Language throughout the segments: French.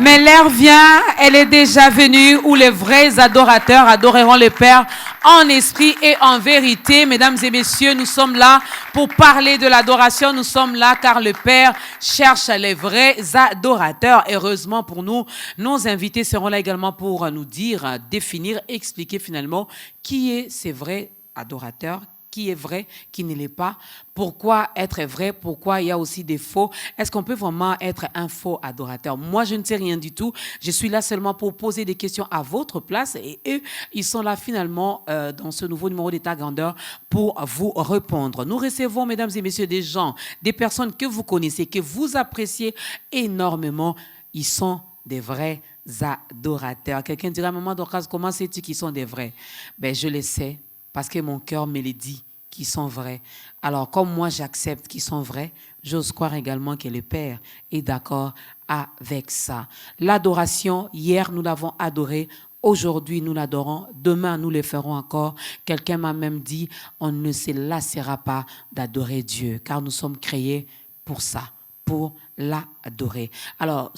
Mais l'heure vient, elle est déjà venue, où les vrais adorateurs adoreront le Père en esprit et en vérité. Mesdames et messieurs, nous sommes là pour parler de l'adoration. Nous sommes là car le Père cherche les vrais adorateurs. Heureusement pour nous, nos invités seront là également pour nous dire, définir, expliquer finalement qui est ces vrais adorateurs, qui est vrai, qui ne l'est pas, pourquoi être vrai, pourquoi il y a aussi des faux. Est-ce qu'on peut vraiment être un faux adorateur? Moi, je ne sais rien du tout. Je suis là seulement pour poser des questions à votre place et eux, ils sont là finalement dans ce nouveau numéro d'État Grandeur pour vous répondre. Nous recevons, mesdames et messieurs, des gens, des personnes que vous connaissez, que vous appréciez énormément. Ils sont des vrais adorateurs. Quelqu'un dira, maman Dorcas, comment sais-tu qu'ils sont des vrais? Ben, je le sais. Parce que mon cœur me le dit qu'ils sont vrais. Alors, comme moi, j'accepte qu'ils sont vrais, j'ose croire également que le Père est d'accord avec ça. L'adoration, hier, nous l'avons adoré. Aujourd'hui, nous l'adorons. Demain, nous le ferons encore. Quelqu'un m'a même dit, on ne se lassera pas d'adorer Dieu, car nous sommes créés pour ça, pour l'adorer. Alors,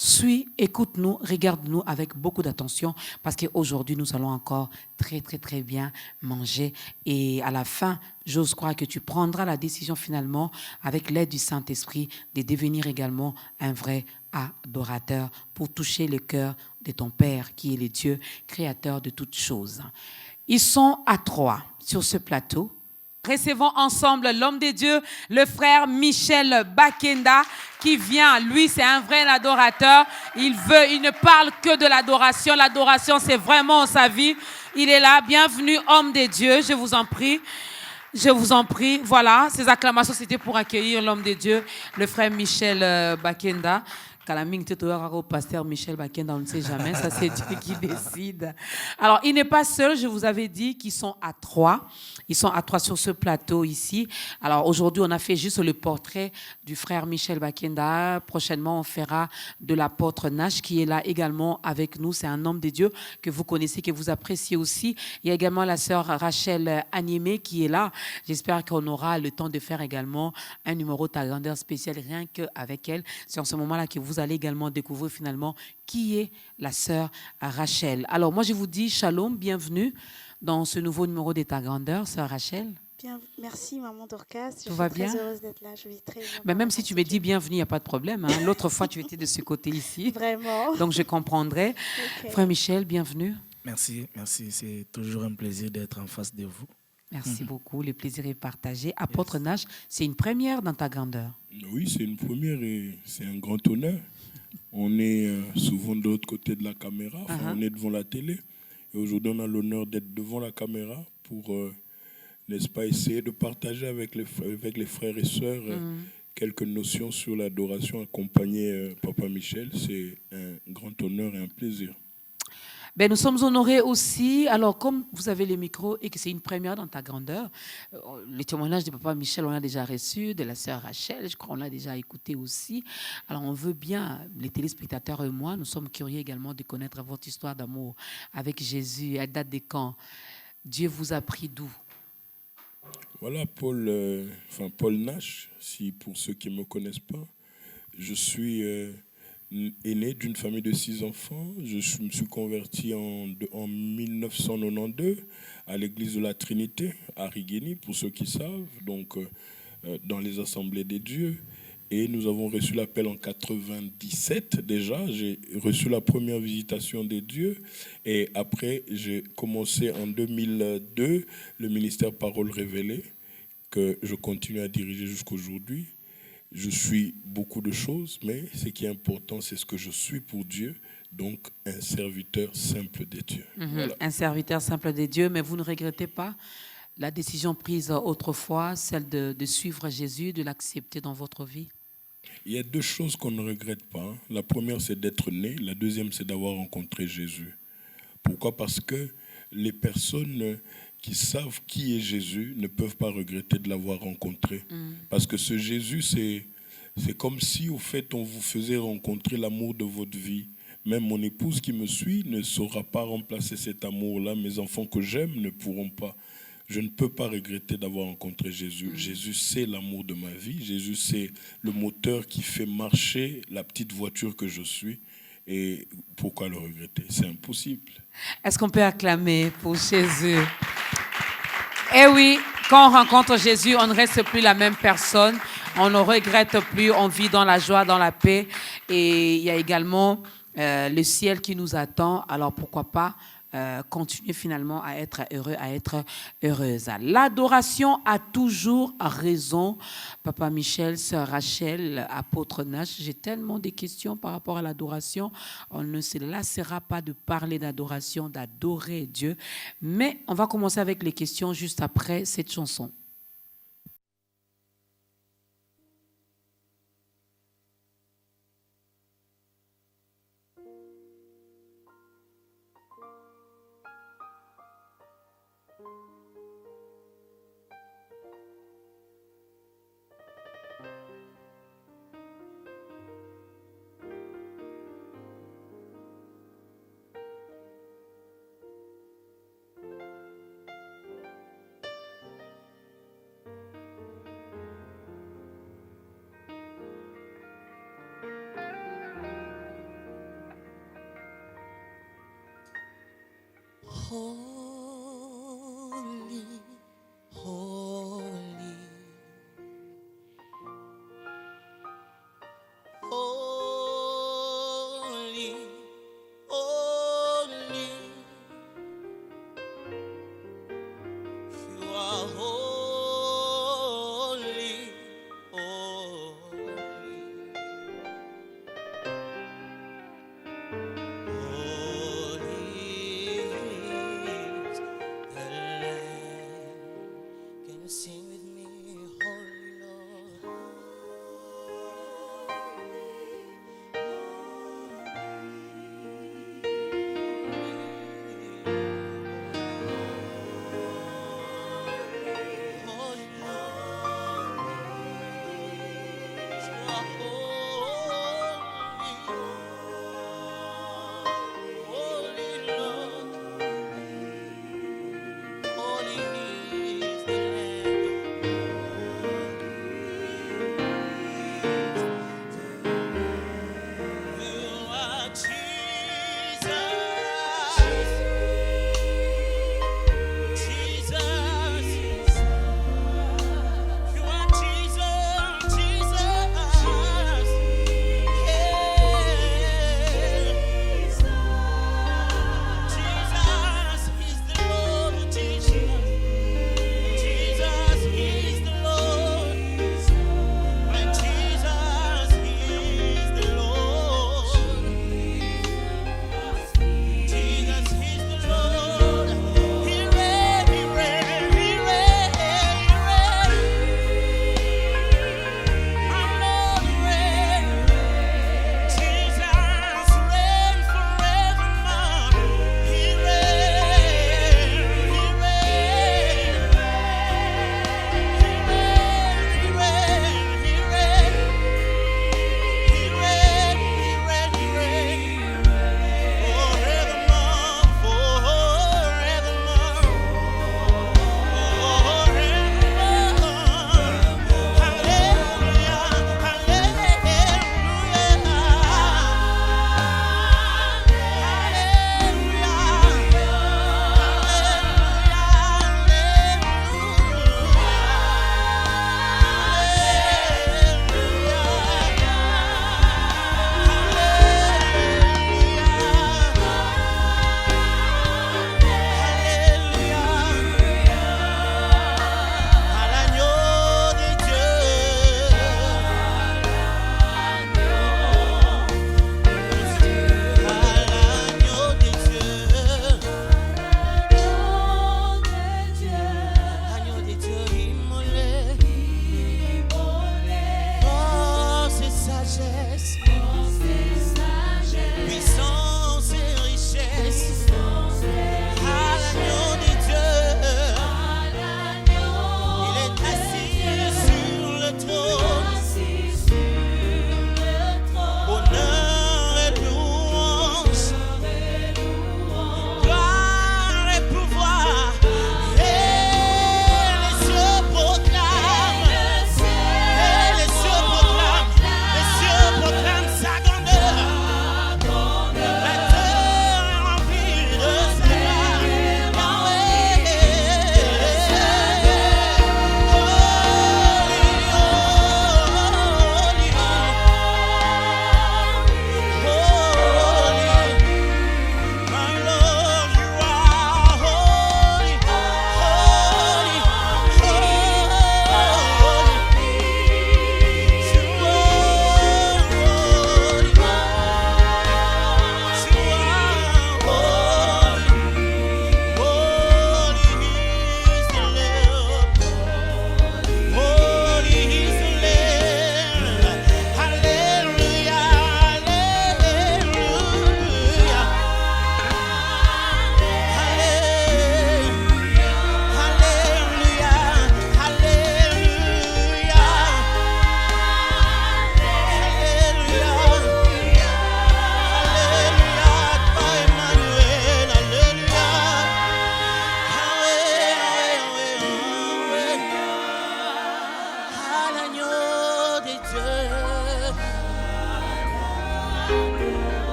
écoute-nous, regarde-nous avec beaucoup d'attention parce qu'aujourd'hui, nous allons encore très bien manger. Et à la fin, j'ose croire que tu prendras la décision finalement, avec l'aide du Saint-Esprit, de devenir également un vrai adorateur pour toucher le cœur de ton Père qui est le Dieu créateur de toutes choses. Ils sont à 3 sur ce plateau. Recevons ensemble l'homme de Dieu, le frère Michel Bakenda, qui vient. Lui, c'est un vrai adorateur. Il ne parle que de l'adoration. L'adoration, c'est vraiment sa vie. Il est là. Bienvenue, homme de Dieu. Je vous en prie. Je vous en prie. Voilà, ces acclamations, c'était pour accueillir l'homme de Dieu, le frère Michel Bakenda. Au pasteur Michel Bakenda, on ne sait jamais, ça c'est Dieu qui décide. Alors, il n'est pas seul, je vous avais dit qu'ils sont à 3. Ils sont à 3 sur ce plateau ici. Alors, aujourd'hui, on a fait juste le portrait du frère Michel Bakenda. Prochainement, on fera de l'apôtre Nash qui est là également avec nous. C'est un homme de Dieu que vous connaissez, que vous appréciez aussi. Il y a également la sœur Rachel Animé qui est là. J'espère qu'on aura le temps de faire également un numéro de grandeur spécial rien qu'avec elle. C'est en ce moment-là que vous allez également découvrir finalement qui est la sœur Rachel. Alors moi je vous dis shalom, bienvenue dans ce nouveau numéro d'État Grandeur, sœur Rachel. Bien, merci maman Dorcas. Tout va bien? Je suis très heureuse d'être là. Je vis très bien. Mais même si tu me dis bienvenue, il n'y a pas de problème. Hein. L'autre fois tu étais de ce côté ici. Vraiment. Donc je comprendrai. Okay. Frère Michel, bienvenue. Merci. C'est toujours un plaisir d'être en face de vous. Merci beaucoup, le plaisir est partagé. Apôtre Nash, c'est une première dans ta grandeur. Oui, c'est une première et c'est un grand honneur. On est souvent de l'autre côté de la caméra, on est devant la télé. Et aujourd'hui, on a l'honneur d'être devant la caméra pour, n'est-ce pas, essayer de partager avec les frères et sœurs quelques notions sur l'adoration accompagnée Papa Michel. C'est un grand honneur et un plaisir. Ben, nous sommes honorés aussi. Alors, comme vous avez les micros et que c'est une première dans ta grandeur, le témoignage de Papa Michel, on l'a déjà reçu, de la sœur Rachel, je crois qu'on l'a déjà écouté aussi. Alors, on veut bien, les téléspectateurs et moi, nous sommes curieux également de connaître votre histoire d'amour avec Jésus. Elle date de quand? Dieu vous a pris d'où? Voilà, Paul Nash, pour ceux qui ne me connaissent pas, je suis aîné d'une famille de 6 enfants. Je me suis converti en 1992 à l'église de la Trinité, à Rigeni, pour ceux qui savent, donc dans les assemblées des dieux. Et nous avons reçu l'appel en 97 déjà. J'ai reçu la première visitation des dieux. Et après, j'ai commencé en 2002 le ministère Parole Révélée, que je continue à diriger jusqu'aujourd'hui. Je suis beaucoup de choses, mais ce qui est important, c'est ce que je suis pour Dieu, donc un serviteur simple de Dieu. Voilà. Un serviteur simple de Dieu, mais vous ne regrettez pas la décision prise autrefois, celle de suivre Jésus, de l'accepter dans votre vie? Il y a 2 choses qu'on ne regrette pas. La première, c'est d'être né. La deuxième, c'est d'avoir rencontré Jésus. Pourquoi? Parce que les personnes qui savent qui est Jésus ne peuvent pas regretter de l'avoir rencontré. Parce que ce Jésus, c'est comme si, au fait, on vous faisait rencontrer l'amour de votre vie. Même mon épouse qui me suit ne saura pas remplacer cet amour-là. Mes enfants que j'aime ne pourront pas. Je ne peux pas regretter d'avoir rencontré Jésus. Jésus, c'est l'amour de ma vie. Jésus, c'est le moteur qui fait marcher la petite voiture que je suis. Et pourquoi le regretter? C'est impossible. Est-ce qu'on peut acclamer pour Jésus? Eh oui, quand on rencontre Jésus, on ne reste plus la même personne. On ne regrette plus, on vit dans la joie, dans la paix. Et il y a également le ciel qui nous attend. Alors pourquoi pas continuer finalement à être heureux, à être heureuse. L'adoration a toujours raison. Papa Michel, Sœur Rachel, Apôtre Nash, j'ai tellement de questions par rapport à l'adoration. On ne se lassera pas de parler d'adoration, d'adorer Dieu. Mais on va commencer avec les questions juste après cette chanson. Holy, holy, holy, holy, you are holy, holy. Holy,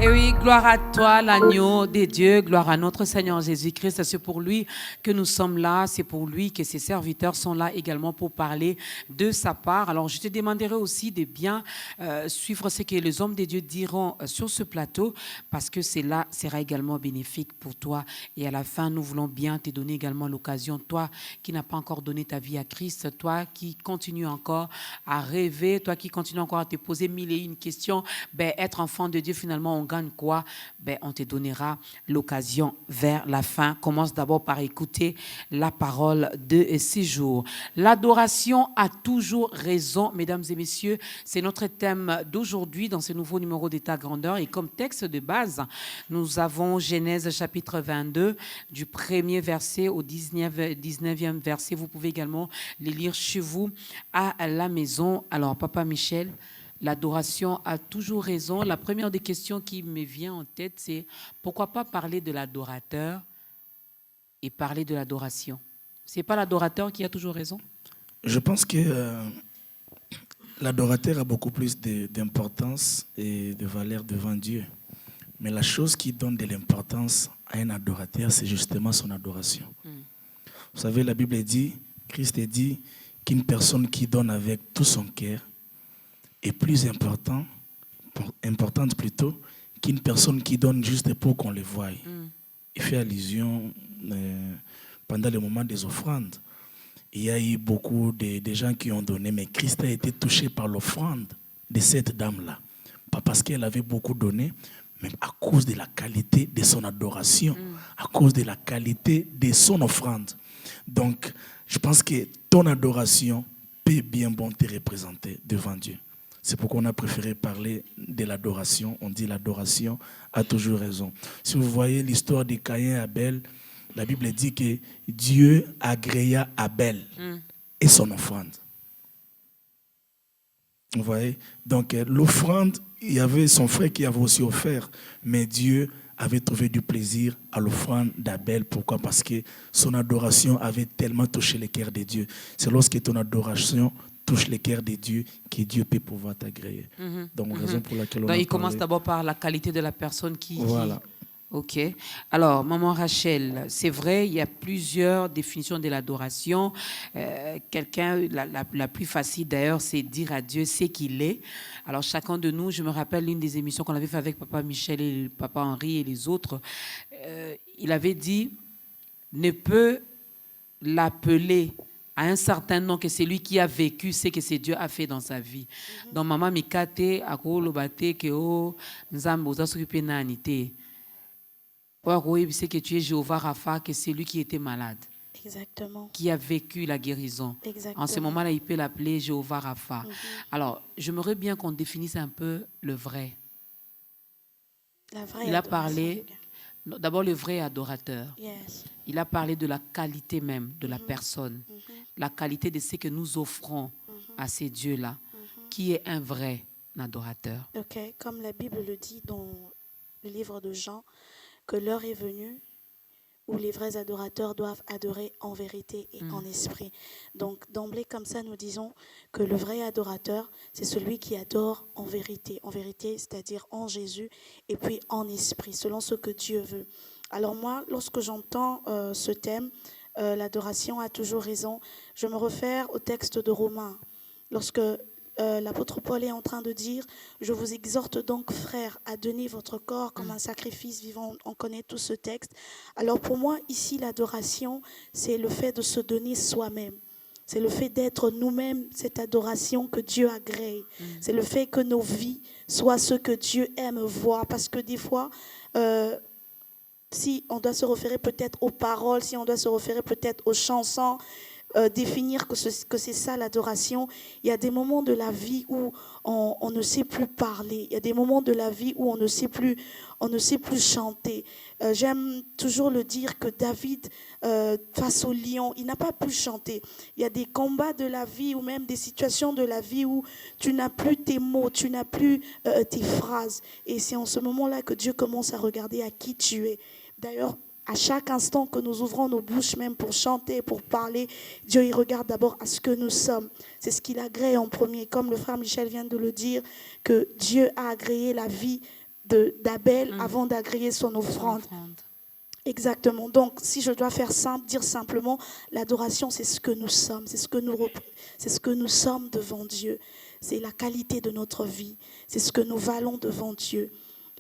Et oui, gloire à toi, l'agneau des dieux, gloire à notre Seigneur Jésus-Christ. C'est pour lui que nous sommes là, c'est pour lui que ses serviteurs sont là également pour parler de sa part. Alors, je te demanderai aussi de bien suivre ce que les hommes des dieux diront sur ce plateau, parce que cela sera également bénéfique pour toi. Et à la fin, nous voulons bien te donner également l'occasion, toi qui n'as pas encore donné ta vie à Christ, toi qui continues encore à rêver, toi qui continues encore à te poser mille et une questions, être enfant de Dieu, finalement, on gagne quoi? On te donnera l'occasion vers la fin. Commence d'abord par écouter la parole de ces jours. L'adoration a toujours raison, mesdames et messieurs. C'est notre thème d'aujourd'hui dans ce nouveau numéro d'État Grandeur. Et comme texte de base, nous avons Genèse chapitre 22, du 1er verset au 19e verset. Vous pouvez également les lire chez vous à la maison. Alors, Papa Michel, l'adoration a toujours raison. La première des questions qui me vient en tête, c'est pourquoi pas parler de l'adorateur et parler de l'adoration? Ce n'est pas l'adorateur qui a toujours raison? Je pense que l'adorateur a beaucoup plus d'importance et de valeur devant Dieu. Mais la chose qui donne de l'importance à un adorateur, c'est justement son adoration. Vous savez, la Bible dit, Christ dit qu'une personne qui donne avec tout son cœur est plus importante plutôt qu'une personne qui donne juste pour qu'on le voie. Il fait allusion pendant le moment des offrandes. Il y a eu beaucoup de gens qui ont donné, mais Christ a été touché par l'offrande de cette dame-là. Pas parce qu'elle avait beaucoup donné, mais à cause de la qualité de son adoration, à cause de la qualité de son offrande. Donc, je pense que ton adoration peut bien bon te représenter devant Dieu. C'est pourquoi on a préféré parler de l'adoration. On dit l'adoration a toujours raison. Si vous voyez l'histoire de Caïn et Abel, la Bible dit que Dieu agréa Abel et son offrande. Vous voyez? Donc l'offrande, il y avait son frère qui avait aussi offert, mais Dieu avait trouvé du plaisir à l'offrande d'Abel. Pourquoi? Parce que son adoration avait tellement touché le cœur de Dieu. C'est lorsque ton adoration touche le cœur de Dieu que Dieu peut pouvoir t'agréer. Donc, raison pour laquelle on a il commence parlé. d'abord par la qualité de la personne qui... Voilà. Ok. Alors, maman Rachel, c'est vrai, il y a plusieurs définitions de l'adoration. La plus facile d'ailleurs, c'est dire à Dieu ce qu'il est. Alors, chacun de nous, je me rappelle l'une des émissions qu'on avait fait avec Papa Michel et Papa Henri et les autres, il avait dit, ne peut l'appeler à un certain nom que c'est lui qui a vécu ce que Dieu a fait dans sa vie. Donc, maman Mikate, Akolo Bate, Keo, Nzambo, Zasukipe Nanite. C'est que tu es Jéhovah Rapha, que c'est lui qui était malade. Exactement. Qui a vécu la guérison. Exactement. En ce moment-là, il peut l'appeler Jéhovah Rapha. Alors, j'aimerais bien qu'on définisse un peu le vrai. La vraie Il a adoration. parlé, d'abord le vrai adorateur. Yes. Il a parlé de la qualité même de la personne. La qualité de ce que nous offrons à ces dieux-là. Qui est un vrai adorateur. Ok, comme la Bible le dit dans le livre de Jean, que l'heure est venue où les vrais adorateurs doivent adorer en vérité et en esprit. Donc, d'emblée, comme ça, nous disons que le vrai adorateur, c'est celui qui adore en vérité, c'est-à-dire en Jésus, et puis en esprit, selon ce que Dieu veut. Alors moi, lorsque j'entends ce thème, l'adoration a toujours raison, je me réfère au texte de Romains, lorsque l'apôtre Paul est en train de dire « Je vous exhorte donc, frères, à donner votre corps comme un sacrifice vivant. » On connaît tout ce texte. Alors pour moi, ici, l'adoration, c'est le fait de se donner soi-même. C'est le fait d'être nous-mêmes, cette adoration que Dieu agrée. C'est le fait que nos vies soient ce que Dieu aime voir. Parce que des fois, si on doit se référer peut-être aux paroles, si on doit se référer peut-être aux chansons, définir que c'est ça l'adoration. Il y a des moments de la vie où on ne sait plus parler. Il y a des moments de la vie où on ne sait plus chanter. J'aime toujours le dire que David, face au lion, il n'a pas pu chanter. Il y a des combats de la vie ou même des situations de la vie où tu n'as plus tes mots, tu n'as plus tes phrases. Et c'est en ce moment-là que Dieu commence à regarder à qui tu es. D'ailleurs, à chaque instant que nous ouvrons nos bouches même pour chanter, pour parler, Dieu il regarde d'abord à ce que nous sommes. C'est ce qu'il agrée en premier. Comme le frère Michel vient de le dire, que Dieu a agréé la vie d'Abel avant d'agréer son offrande. Exactement. Donc, si je dois faire simple, dire simplement, l'adoration, c'est ce que nous sommes, c'est ce que nous sommes devant Dieu. C'est la qualité de notre vie, c'est ce que nous valons devant Dieu.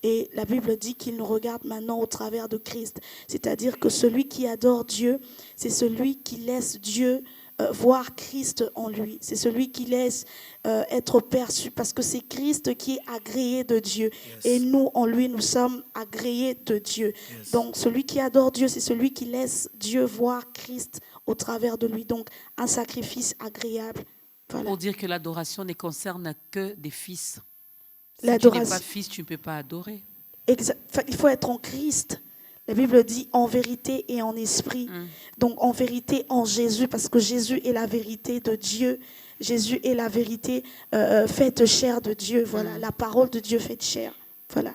Et la Bible dit qu'il nous regarde maintenant au travers de Christ. C'est-à-dire que celui qui adore Dieu, c'est celui qui laisse Dieu voir Christ en lui. C'est celui qui laisse être perçu, parce que c'est Christ qui est agréé de Dieu. Yes. Et nous, en lui, nous sommes agréés de Dieu. Yes. Donc, celui qui adore Dieu, c'est celui qui laisse Dieu voir Christ au travers de lui. Donc, un sacrifice agréable. Voilà. Pour dire que l'adoration ne concerne que des fils. Si tu n'es pas fils, tu ne peux pas adorer. Il faut être en Christ. La Bible dit en vérité et en esprit. Donc en vérité en Jésus, parce que Jésus est la vérité de Dieu. Jésus est la vérité faite chair de Dieu. Voilà, la parole de Dieu faite chair. Voilà.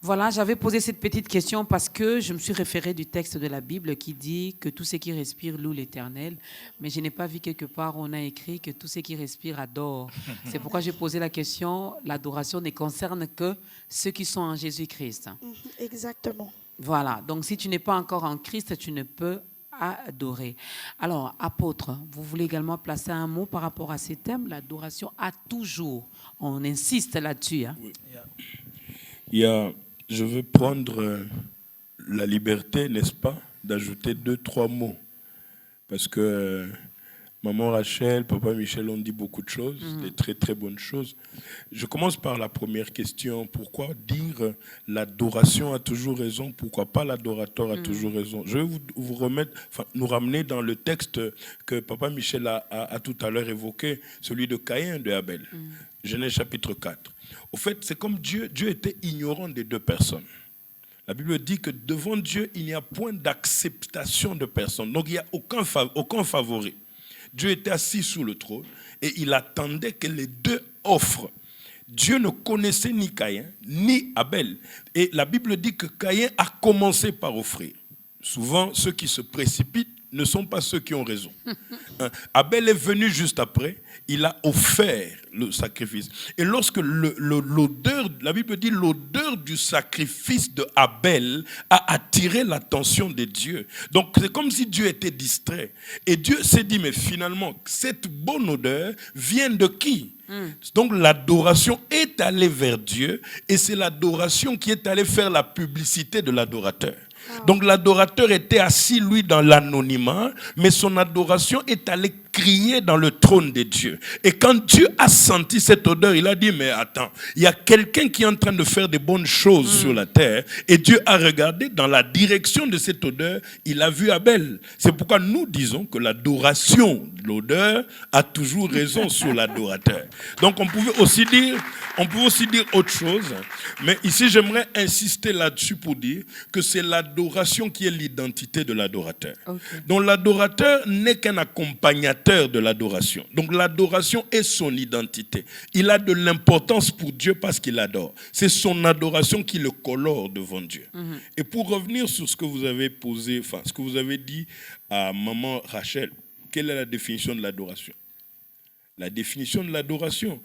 Voilà, j'avais posé cette petite question parce que je me suis référée du texte de la Bible qui dit que tout ce qui respire loue l'Éternel. Mais je n'ai pas vu quelque part où on a écrit que tout ce qui respire adore. C'est pourquoi j'ai posé la question. L'adoration ne concerne que ceux qui sont en Jésus-Christ. Exactement. Voilà, donc si tu n'es pas encore en Christ, tu ne peux adorer. Alors, apôtre, vous voulez également placer un mot par rapport à ces thèmes? L'adoration a toujours, on insiste là-dessus. Hein? Oui. Je veux prendre la liberté, n'est-ce pas, d'ajouter 2-3 mots. Parce que maman Rachel, papa Michel ont dit beaucoup de choses, des très très bonnes choses. Je commence par la première question. Pourquoi dire l'adoration a toujours raison? Pourquoi pas l'adorateur a toujours raison? Je vais nous ramener dans le texte que papa Michel a tout à l'heure évoqué, celui de Caïn et de Abel. Genèse chapitre 4. Au fait, c'est comme Dieu était ignorant des deux personnes. La Bible dit que devant Dieu, il n'y a point d'acceptation de personne. Donc, il n'y a aucun favori. Dieu était assis sous le trône et il attendait que les deux offrent. Dieu ne connaissait ni Caïn ni Abel. Et la Bible dit que Caïn a commencé par offrir. Souvent, ceux qui se précipitent ne sont pas ceux qui ont raison. Abel est venu juste après, il a offert le sacrifice. Et lorsque l'odeur, la Bible dit, l'odeur du sacrifice de Abel a attiré l'attention de Dieu. Donc c'est comme si Dieu était distrait. Et Dieu s'est dit, mais finalement, cette bonne odeur vient de qui? Donc l'adoration est allée vers Dieu et c'est l'adoration qui est allée faire la publicité de l'adorateur. Donc l'adorateur était assis, lui, dans l'anonymat, mais son adoration est allée crier dans le trône de Dieu. Et quand Dieu a senti cette odeur, il a dit, mais attends, il y a quelqu'un qui est en train de faire de bonnes choses sur la terre. Et Dieu a regardé dans la direction de cette odeur, il a vu Abel. C'est pourquoi nous disons que l'adoration, l'odeur, a toujours raison sur l'adorateur. Donc on pouvait aussi dire autre chose, mais ici j'aimerais insister là-dessus pour dire que c'est l'adoration qui est l'identité de l'adorateur. Okay. Donc l'adorateur n'est qu'un accompagnateur de l'adoration. Donc l'adoration est son identité. Il a de l'importance pour Dieu parce qu'il adore. C'est son adoration qui le colore devant Dieu. Et pour revenir sur ce que vous avez posé, ce que vous avez dit à maman Rachel, quelle est la définition de l'adoration? La définition de l'adoration,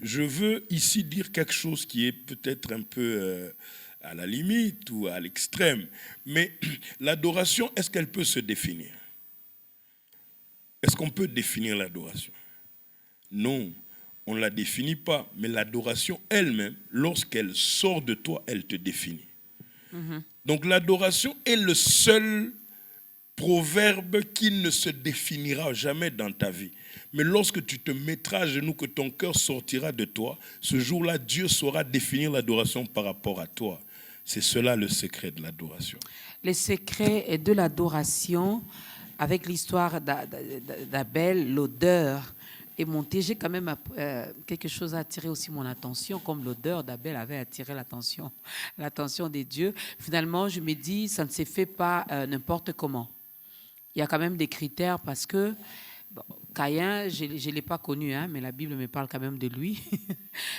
je veux ici dire quelque chose qui est peut-être un peu à la limite ou à l'extrême, mais l'adoration, est-ce qu'elle peut se définir? Est-ce qu'on peut définir l'adoration? Non, on ne la définit pas, mais l'adoration elle-même, lorsqu'elle sort de toi, elle te définit. Donc l'adoration est le seul proverbe qui ne se définira jamais dans ta vie. Mais lorsque tu te mettras à genoux, que ton cœur sortira de toi, ce jour-là, Dieu saura définir l'adoration par rapport à toi. C'est cela le secret de l'adoration. Le secret de l'adoration, avec l'histoire d'Abel, l'odeur est montée. J'ai quand même quelque chose à attirer aussi mon attention, comme l'odeur d'Abel avait attiré l'attention des dieux. Finalement, je me dis, ça ne s'est fait pas n'importe comment. Il y a quand même des critères parce que Caïn, je ne l'ai pas connu, mais la Bible me parle quand même de lui.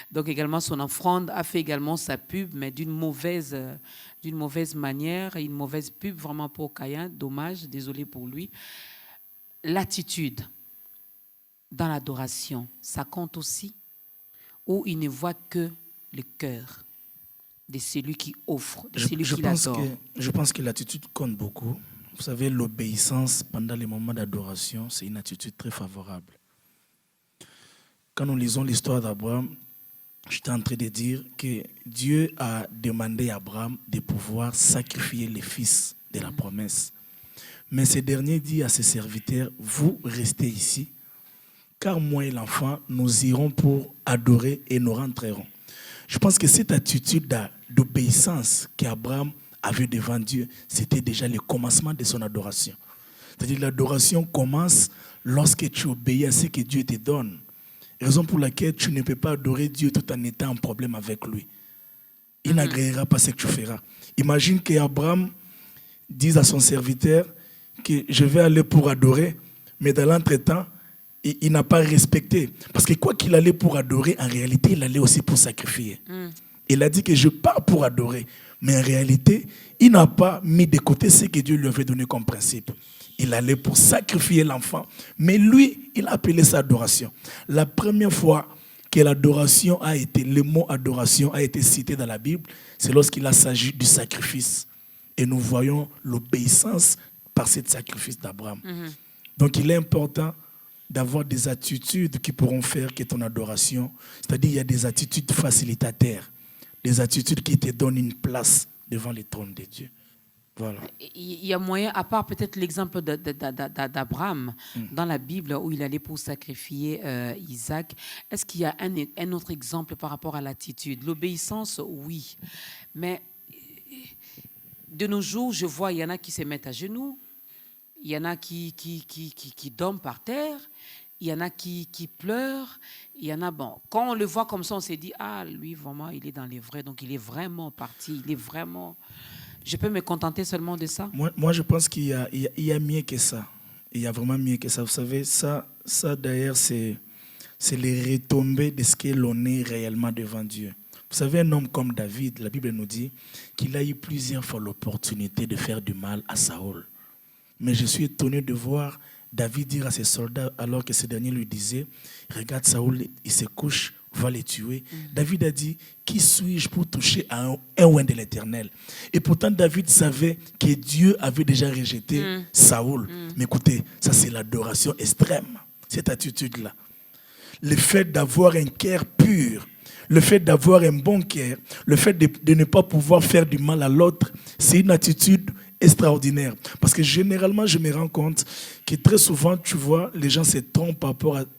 Donc également, son offrande a fait également sa pub, mais d'une mauvaise manière, une mauvaise pub vraiment pour Caïn. Dommage, désolé pour lui. L'attitude dans l'adoration, ça compte aussi, où il ne voit que le cœur. de celui qui offre, de Je, celui je qui pense l'adore. je pense que l'attitude compte beaucoup. Vous savez, l'obéissance pendant les moments d'adoration, c'est une attitude très favorable. Quand nous lisons l'histoire d'Abraham, j'étais en train de dire que Dieu a demandé à Abraham de pouvoir sacrifier les fils de la promesse. Mais ce dernier dit à ses serviteurs, vous restez ici, car moi et l'enfant, nous irons pour adorer et nous rentrerons. Je pense que cette attitude d'obéissance qu'Abraham avait devant Dieu, c'était déjà le commencement de son adoration. C'est-à-dire que l'adoration commence lorsque tu obéis à ce que Dieu te donne. Raison pour laquelle tu ne peux pas adorer Dieu tout en étant en problème avec lui. Il n'agréera pas ce que tu feras. Imagine qu'Abraham dise à son serviteur que je vais aller pour adorer, mais dans l'entretemps, il n'a pas respecté. Parce que quoi qu'il allait pour adorer, en réalité, il allait aussi pour sacrifier. Il a dit que je pars pour adorer. Mais en réalité, il n'a pas mis de côté ce que Dieu lui avait donné comme principe. Il allait pour sacrifier l'enfant. Mais lui, il a appelé ça adoration. La première fois que l'adoration a été, le mot adoration a été cité dans la Bible, c'est lorsqu'il a s'agit du sacrifice. Et nous voyons l'obéissance par ce sacrifice d'Abraham. Donc il est important d'avoir des attitudes qui pourront faire que ton adoration, c'est-à-dire il y a des attitudes facilitataires, des attitudes qui te donnent une place devant le trône de Dieu. Voilà. Il y a moyen, à part peut-être l'exemple d'Abraham dans la Bible où il allait pour sacrifier Isaac, est-ce qu'il y a un autre exemple par rapport à l'attitude? L'obéissance, oui. Mais de nos jours, je vois, il y en a qui se mettent à genoux, il y en a qui dorment par terre, il y en a qui pleurent, il y en a, bon, quand on le voit comme ça, on s'est dit, ah, lui, vraiment, il est dans les vrais, donc il est vraiment parti, il est vraiment... Je peux me contenter seulement de ça? Moi, je pense qu'il y a mieux que ça. Il y a vraiment mieux que ça. Vous savez, ça d'ailleurs, c'est les retombées de ce que l'on est réellement devant Dieu. Vous savez, un homme comme David, la Bible nous dit qu'il a eu plusieurs fois l'opportunité de faire du mal à Saül. Mais je suis étonné de voir David dire à ses soldats, alors que ces derniers lui disaient, regarde Saül, il se couche, va les tuer. David a dit, qui suis-je pour toucher à un oint de l'Éternel? Et pourtant, David savait que Dieu avait déjà rejeté Saül. Mais écoutez, ça c'est l'adoration extrême, cette attitude-là. Le fait d'avoir un cœur pur, le fait d'avoir un bon cœur, le fait de ne pas pouvoir faire du mal à l'autre, c'est une attitude extraordinaire. Parce que généralement, je me rends compte que très souvent, tu vois, les gens se trompent par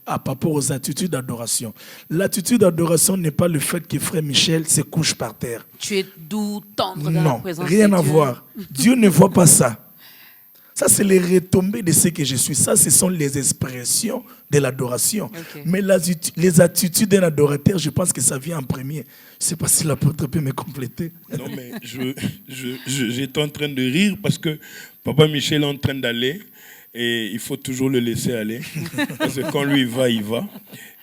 rapport aux attitudes d'adoration. L'attitude d'adoration n'est pas le fait que frère Michel se couche par terre. Tu es doux, tendre dans la présence de Dieu. Non, rien à Dieu. voir. Dieu ne voit pas ça. Ça, c'est les retombées de ce que je suis. Ça, ce sont les expressions de l'adoration. Okay. Mais les attitudes d'un adorateur, je pense que ça vient en premier. Je ne sais pas si l'apôtre peut me compléter. Non, mais j'étais en train de rire parce que Papa Michel est en train d'aller et il faut toujours le laisser aller. Parce que quand lui il va.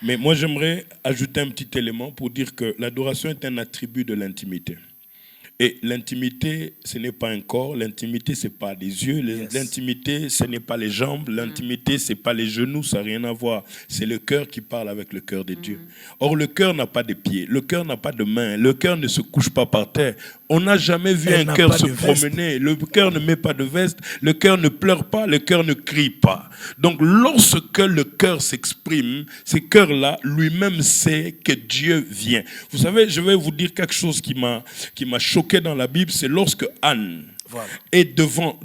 Mais moi, j'aimerais ajouter un petit élément pour dire que l'adoration est un attribut de l'intimité. Et l'intimité, ce n'est pas un corps, l'intimité, ce n'est pas les yeux, l'intimité, ce n'est pas les jambes, l'intimité, ce n'est pas les genoux, ça n'a rien à voir. C'est le cœur qui parle avec le cœur de Dieu. Or, le cœur n'a pas de pieds, le cœur n'a pas de mains, le cœur ne se couche pas par terre. On n'a jamais vu un cœur se promener, le cœur ne met pas de veste, le cœur ne pleure pas, le cœur ne crie pas. Donc, lorsque le cœur s'exprime, ce cœur-là, lui-même sait que Dieu vient. Vous savez, je vais vous dire quelque chose qui m'a choqué dans la Bible, c'est lorsque Anne est devant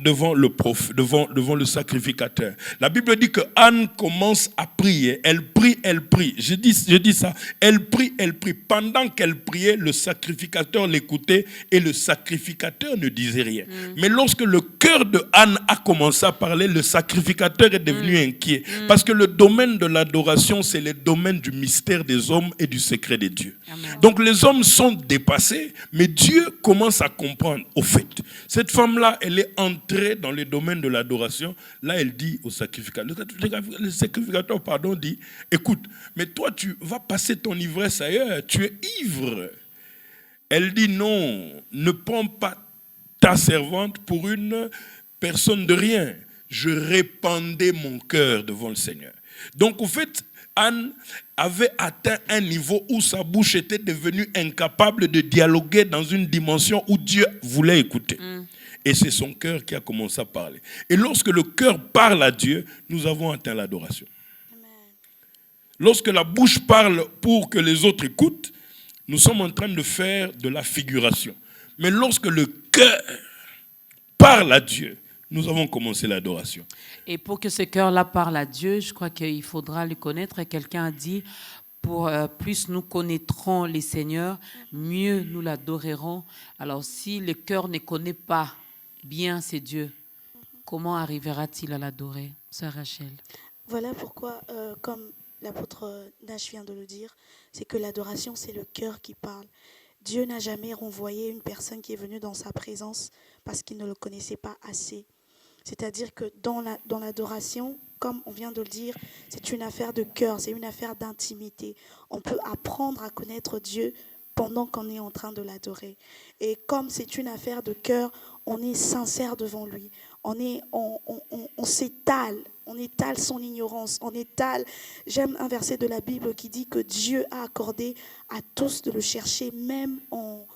le sacrificateur. La Bible dit que Anne commence à prier. Elle prie. Je dis ça. Elle prie. Pendant qu'elle priait, le sacrificateur l'écoutait et le sacrificateur ne disait rien. Mais lorsque le cœur de Anne a commencé à parler, le sacrificateur est devenu inquiet. Parce que le domaine de l'adoration, c'est le domaine du mystère des hommes et du secret de Dieu. Amen. Donc les hommes sont dépassés, mais Dieu commence à comprendre. Au fait, cette femme-là, elle est entrée dans le domaine de l'adoration. Là, elle dit au sacrificateur. Le sacrificateur, dit, écoute, mais toi, tu vas passer ton ivresse ailleurs. Tu es ivre. Elle dit, non, ne prends pas ta servante pour une personne de rien. Je répandais mon cœur devant le Seigneur. Donc, au fait, Anne avait atteint un niveau où sa bouche était devenue incapable de dialoguer dans une dimension où Dieu voulait écouter. Et c'est son cœur qui a commencé à parler. Et lorsque le cœur parle à Dieu, nous avons atteint l'adoration. Lorsque la bouche parle pour que les autres écoutent, nous sommes en train de faire de la figuration. Mais lorsque le cœur parle à Dieu, nous avons commencé l'adoration. Et pour que ce cœur-là parle à Dieu, je crois qu'il faudra le connaître. Et quelqu'un a dit, pour plus nous connaîtrons les seigneurs, mieux nous l'adorerons. Alors si le cœur ne connaît pas bien ces dieux, comment arrivera-t-il à l'adorer, Sœur Rachel? Voilà pourquoi, comme l'apôtre Nash vient de le dire, c'est que l'adoration, c'est le cœur qui parle. Dieu n'a jamais renvoyé une personne qui est venue dans sa présence parce qu'il ne le connaissait pas assez. C'est-à-dire que dans l'adoration, comme on vient de le dire, c'est une affaire de cœur, c'est une affaire d'intimité. On peut apprendre à connaître Dieu pendant qu'on est en train de l'adorer. Et comme c'est une affaire de cœur, on est sincère devant lui. On s'étale. On étale son ignorance, on étale. J'aime un verset de la Bible qui dit que Dieu a accordé à tous de le chercher, même en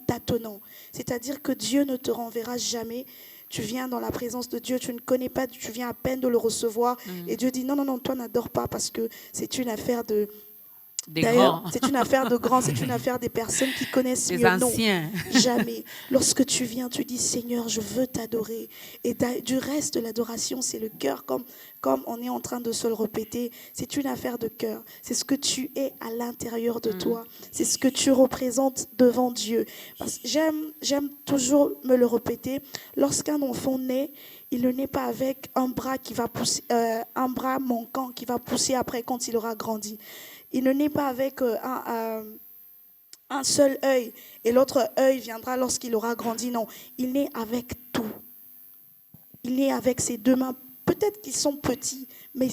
tâtonnant. C'est-à-dire que Dieu ne te renverra jamais. Tu viens dans la présence de Dieu, tu ne connais pas, tu viens à peine de le recevoir. Et Dieu dit non, toi n'adore pas parce que c'est une affaire de... D'ailleurs, c'est une affaire de grands, c'est une affaire des personnes qui connaissent mieux. Anciens. Non, jamais. Lorsque tu viens, tu dis Seigneur, je veux t'adorer. Et du reste de l'adoration, c'est le cœur, comme on est en train de se le répéter. C'est une affaire de cœur. C'est ce que tu es à l'intérieur de toi. C'est ce que tu représentes devant Dieu. Parce que j'aime toujours me le répéter. Lorsqu'un enfant naît, il ne naît pas avec un bras qui va pousser, un bras manquant qui va pousser après quand il aura grandi. Il ne naît pas avec un seul œil et l'autre œil viendra lorsqu'il aura grandi. Non, il naît avec tout. Il naît avec ses deux mains. Peut-être qu'ils sont petits, mais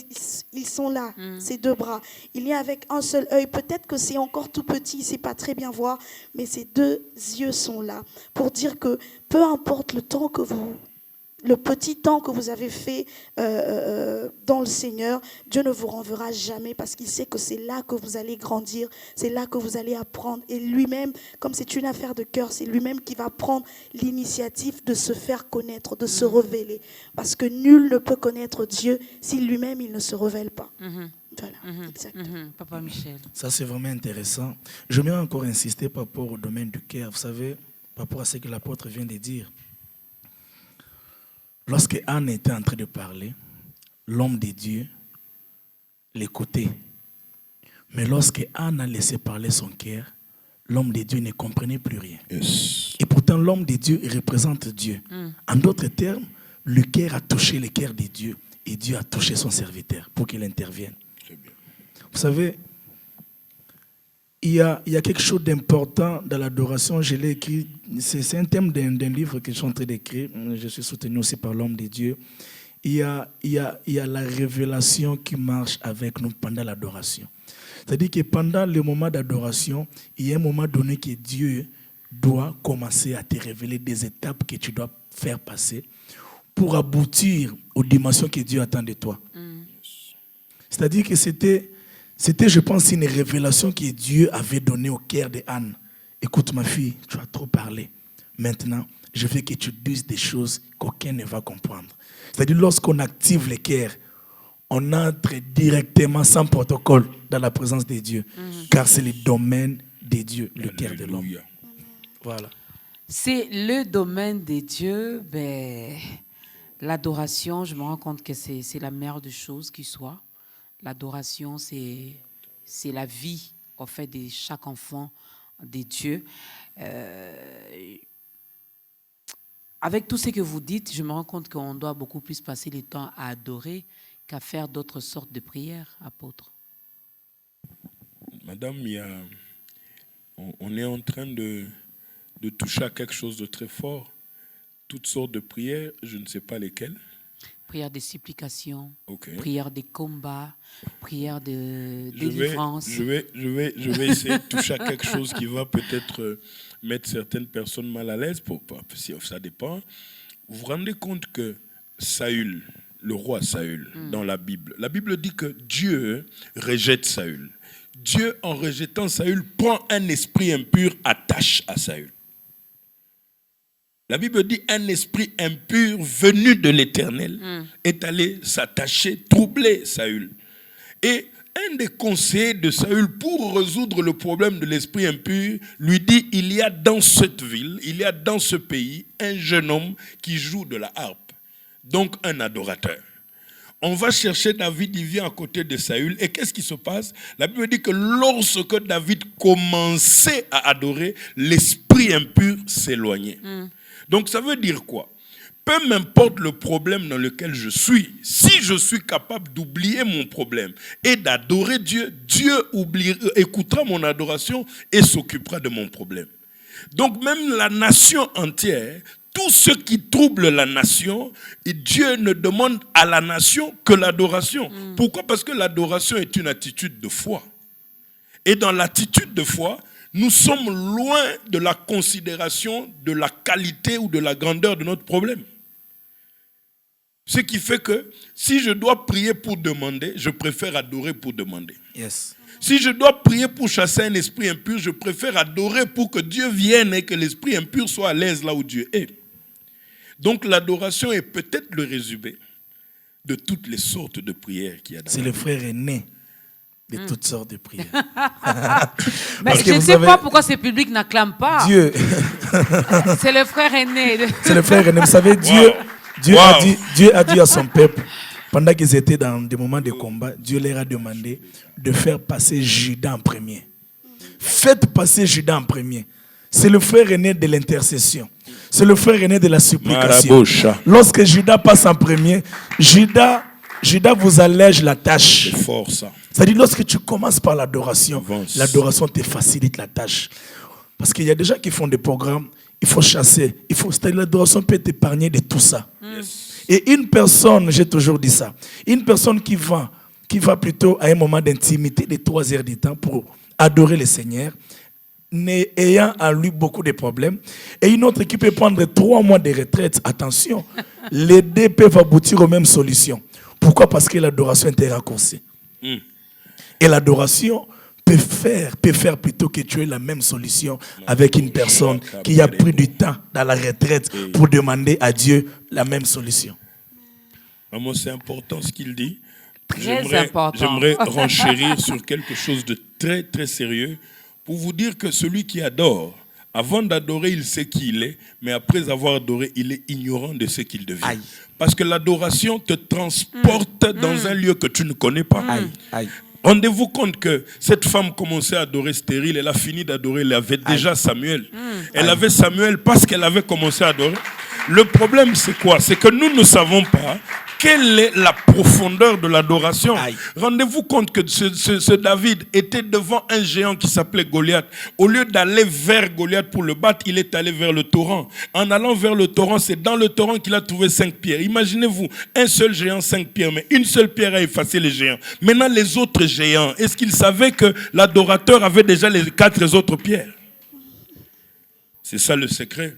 ils sont là, ses deux bras. Il naît avec un seul œil. Peut-être que c'est encore tout petit, il ne sait pas très bien voir, mais ses deux yeux sont là. Pour dire que peu importe le petit temps que vous avez fait dans le Seigneur, Dieu ne vous renverra jamais parce qu'il sait que c'est là que vous allez grandir, c'est là que vous allez apprendre. Et lui-même, comme c'est une affaire de cœur, c'est lui-même qui va prendre l'initiative de se faire connaître, de se révéler. Parce que nul ne peut connaître Dieu si lui-même, il ne se révèle pas. Voilà, exactement. Papa Michel. Ça, c'est vraiment intéressant. Je vais encore insister par rapport au domaine du cœur. Vous savez, par rapport à ce que l'apôtre vient de dire. Lorsque Anne était en train de parler, l'homme de Dieu l'écoutait. Mais lorsque Anne a laissé parler son cœur, l'homme de Dieu ne comprenait plus rien. Yes. Et pourtant, l'homme de Dieu représente Dieu. En d'autres termes, le cœur a touché le cœur de Dieu et Dieu a touché son serviteur pour qu'il intervienne. Très bien. Vous savez, il y a quelque chose d'important dans l'adoration. Je l'ai écrit. C'est un thème d'un livre que je suis en train d'écrire. Je suis soutenu aussi par l'homme de Dieu. Il y a la révélation qui marche avec nous pendant l'adoration. C'est-à-dire que pendant le moment d'adoration, il y a un moment donné que Dieu doit commencer à te révéler des étapes que tu dois faire passer pour aboutir aux dimensions que Dieu attend de toi. C'est-à-dire que c'était, je pense, une révélation que Dieu avait donnée au cœur de Anne. Écoute ma fille, tu as trop parlé. Maintenant, je veux que tu dises des choses qu'aucun ne va comprendre. C'est-à-dire lorsqu'on active le cœur, on entre directement sans protocole dans la présence de Dieu. Car c'est le domaine de Dieu, le cœur de l'homme. Voilà. C'est le domaine de Dieu. L'adoration, je me rends compte que c'est la meilleure des choses qui soit. L'adoration, c'est la vie, en fait, de chaque enfant de Dieu. Avec tout ce que vous dites, je me rends compte qu'on doit beaucoup plus passer le temps à adorer qu'à faire d'autres sortes de prières, apôtre. Madame, on est en train de toucher à quelque chose de très fort. Toutes sortes de prières, je ne sais pas lesquelles. Prière de supplication, Okay. prière de combat, prière de délivrance. Je vais essayer de toucher à quelque chose qui va peut-être mettre certaines personnes mal à l'aise. Ça dépend. Vous vous rendez compte que Saül, le roi Saül dans la Bible. La Bible dit que Dieu rejette Saül. Dieu, en rejetant Saül, prend un esprit impur, attache à Saül. La Bible dit un esprit impur venu de l'Éternel est allé s'attacher, troubler Saül. Et un des conseillers de Saül, pour résoudre le problème de l'esprit impur, lui dit, il y a dans cette ville, il y a dans ce pays, un jeune homme qui joue de la harpe, donc un adorateur. On va chercher David, il vient à côté de Saül, et qu'est-ce qui se passe? La Bible dit que lorsque David commençait à adorer, l'esprit impur s'éloignait. Donc ça veut dire quoi? Peu m'importe le problème dans lequel je suis, si je suis capable d'oublier mon problème et d'adorer Dieu, Dieu écoutera mon adoration et s'occupera de mon problème. Donc même la nation entière, tout ce qui trouble la nation, et Dieu ne demande à la nation que l'adoration. Pourquoi? Parce que l'adoration est une attitude de foi. Et dans l'attitude de foi, nous sommes loin de la considération de la qualité ou de la grandeur de notre problème. Ce qui fait que si je dois prier pour demander, je préfère adorer pour demander. Yes. Si je dois prier pour chasser un esprit impur, je préfère adorer pour que Dieu vienne et que l'esprit impur soit à l'aise là où Dieu est. Donc l'adoration est peut-être le résumé de toutes les sortes de prières qu'il y a dans la C'est le frère aîné de toutes sortes de prières. Mais je ne sais pas pourquoi ce public n'acclame pas. Dieu. C'est le frère aîné. C'est le frère aîné. Vous savez, Dieu a dit à son peuple, pendant qu'ils étaient dans des moments de combat, Dieu leur a demandé de faire passer Judas en premier. Faites passer Judas en premier. C'est le frère aîné de l'intercession. C'est le frère aîné de la supplication. Lorsque Judas passe en premier, Judas vous allège la tâche. C'est fort ça. C'est-à-dire, lorsque tu commences par l'adoration, l'adoration te facilite la tâche. Parce qu'il y a des gens qui font des programmes, il faut chasser. C'est-à-dire, l'adoration peut t'épargner de tout ça. Et une personne, j'ai toujours dit ça, une personne qui va plutôt à un moment d'intimité de 3 heures du temps pour adorer le Seigneur, ayant à lui beaucoup de problèmes, et une autre qui peut prendre 3 mois de retraite, attention, les deux peuvent aboutir aux mêmes solutions. Pourquoi? Parce que l'adoration est raccourcie. Et l'adoration peut faire plutôt que tu aies la même solution avec une personne qui a pris du temps dans la retraite pour demander à Dieu la même solution. Maman, c'est important ce qu'il dit. Très important. J'aimerais renchérir sur quelque chose de très très sérieux pour vous dire que celui qui adore, avant d'adorer, il sait qui il est, mais après avoir adoré, il est ignorant de ce qu'il devient. Aïe. Parce que l'adoration te transporte dans un lieu que tu ne connais pas. Aïe. Rendez-vous compte que cette femme commençait à adorer stérile, elle a fini d'adorer, elle avait déjà Samuel. Elle avait Samuel parce qu'elle avait commencé à adorer. Le problème, c'est quoi? C'est que nous ne savons pas quelle est la profondeur de l'adoration. Rendez-vous compte que ce David était devant un géant qui s'appelait Goliath. Au lieu d'aller vers Goliath pour le battre, il est allé vers le torrent. En allant vers le torrent, c'est dans le torrent qu'il a trouvé 5 pierres. Imaginez-vous, un seul géant, 5 pierres, mais une seule pierre a effacé les géants. Maintenant, les autres géants, est-ce qu'ils savaient que l'adorateur avait déjà les 4 autres pierres? C'est ça le secret.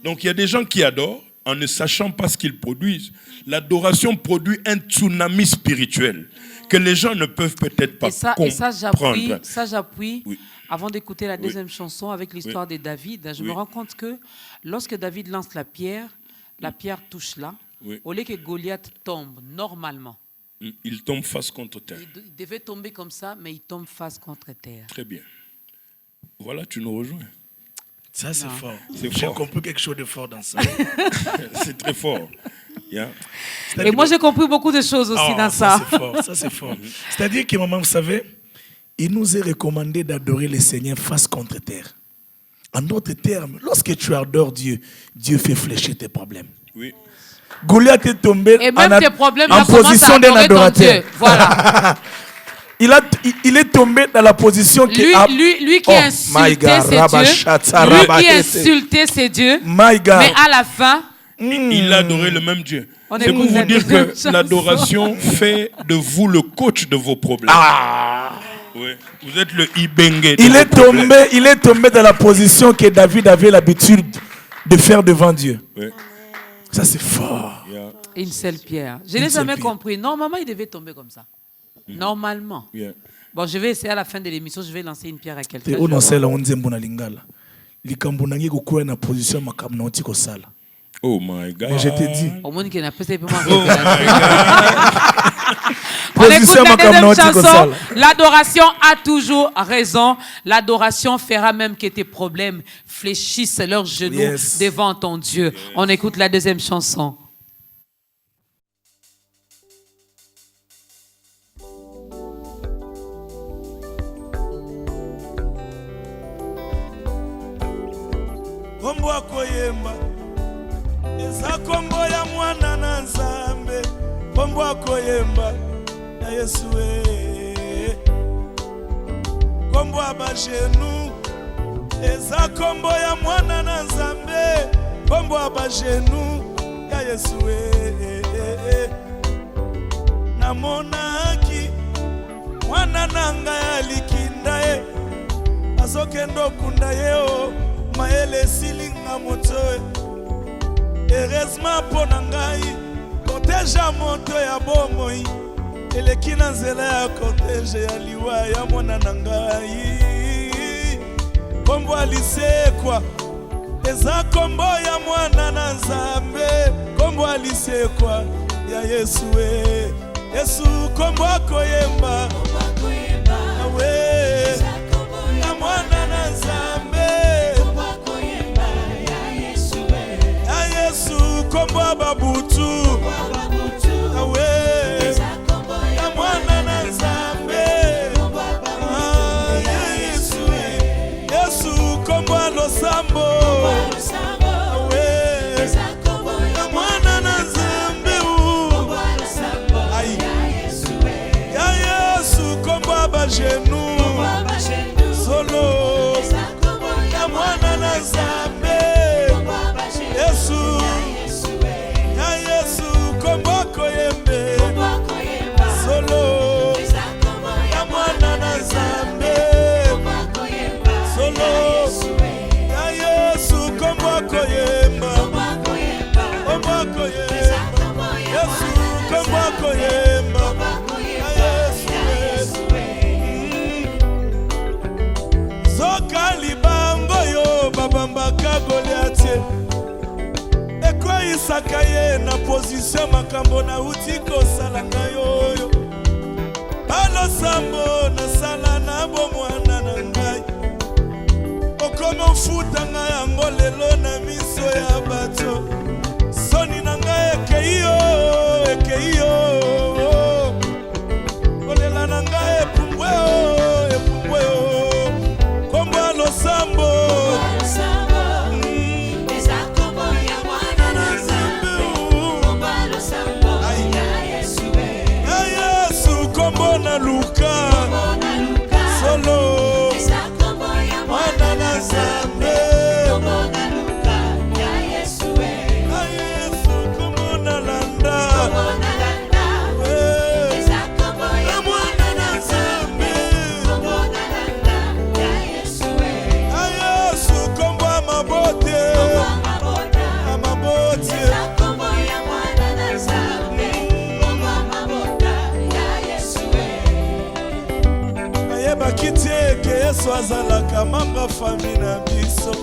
Donc il y a des gens qui adorent en ne sachant pas ce qu'ils produisent. L'adoration produit un tsunami spirituel que les gens ne peuvent peut-être pas comprendre. Ça, j'appuie. Oui. Avant d'écouter la deuxième chanson avec l'histoire de David, je me rends compte que lorsque David lance la pierre touche là. Au lieu que Goliath tombe normalement. Il tombe face contre terre. Il devait tomber comme ça, mais il tombe face contre terre. Très bien. Voilà, tu nous rejoins. Ça, c'est fort. J'ai compris quelque chose de fort dans ça. C'est très fort. Yeah. Et moi, j'ai compris beaucoup de choses aussi dans ça. Ça, c'est fort. C'est-à-dire que, maman, vous savez, il nous est recommandé d'adorer le Seigneur face contre terre. En d'autres termes, lorsque tu adores Dieu, Dieu fait fléchir tes problèmes. Oui. Goliath est tombé en position d'un adorateur. Voilà. Il est tombé dans la position qui lui qui insultait ses dieux, mais à la fin, il a adoré le même Dieu. C'est pour vous dire que l'adoration fait de vous le coach de vos problèmes. Oui. Vous êtes le Ibenge. Il est tombé dans la position que David avait l'habitude de faire devant Dieu. Oui. Ça, c'est fort. Yeah. Une seule pierre. Je n'ai jamais compris. Normalement, il devait tomber comme ça. Normalement. Yeah. Bon, je vais essayer à la fin de l'émission, je vais lancer une pierre à quelqu'un. On a celle on nzembo na lingala. Likambo nangi ko na position makam na otiko sala. Oh my God. Mais je te dis. Au monde qui n'a pas été On écoute Position la deuxième makam na otiko chanson. sala. L'adoration a toujours raison. L'adoration fera même que tes problèmes fléchissent leurs genoux Yes. devant ton Dieu. On écoute la deuxième chanson. Kombo akoyemba eza kombo ya mwana na Nzambe. Kombo akoyemba ya Yesu kombo abajenu eza kombo ya mwana na Nzambe. Kombo abajenu ya Yesu namonaki mwana nanga ya likinda azokendo kunda yeo maele silinga moto heureusement pona ngai koteja moto ya bomoi eleki na nzela ya koteje ya liwa ya mwana na ngai. Kombo alisekwa eza kombo ya mwana na Nzambe. Kombo alisekwa ya Yesu Yesu kombo akoyemba awe ya mwana na Nzambe. Kombo ababutu awe ya mwana na Nzambe. Yesu Yesu kombo alosambo awe ya mwana na Nzambe. Ya Yesu kombo abajenu solo ya mwana na Nzambe. Yesu kombo akoyembe solo ya mwana na Nzambe. Solo ya Yesu kombo akoyemba. Kombo akoyemba Yesu kombo akoyemba ya Yesu. Zoka libango yo babambaka Goliath ekweisaka ye na position makambo na uti kosala ngai oyo. Balosambo nasala na bomwana na ngai okomofuta ngai yango lelo na miso ya bato. Soni na ngai ekei yo kolela na ngai epumbwe kombo alosambo. Na Luka solo mwana na Nzambe. Yesu kombo na landa mwana na Nzambe. Yesu kombo amabote bakiti eke Yesu azalaka mamba fami na biso.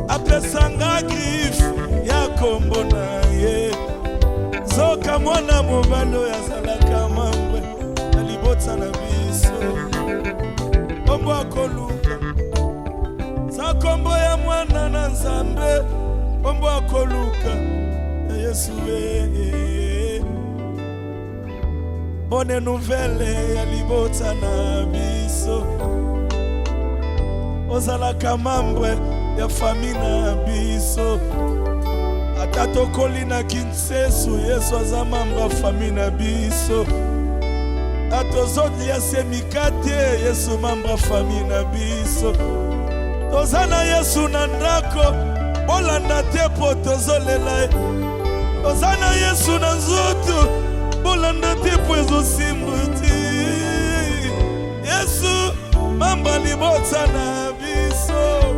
Apesanga griffe ya kombo na ye. Zoka mwana mobalo yazalaka mamba na libota na biso. Kombo akoluka za kombo ya mwana na Nzambe. Kombo akoluka ya Yesu Bonne nouvelle ya libota na biso. Ozalaka mambre ya fami na biso. Ata tokoli na Kinsesu Yesu aza mambre ya fami na biso. Atozodi ya semikate Yesu mambre ya fami na biso. Tozana Yesu na ndako bolanda te po tozolela. Tozana Yesu na nzoto bolanda te po ezosimbuti. Yesu mamba libota na biso.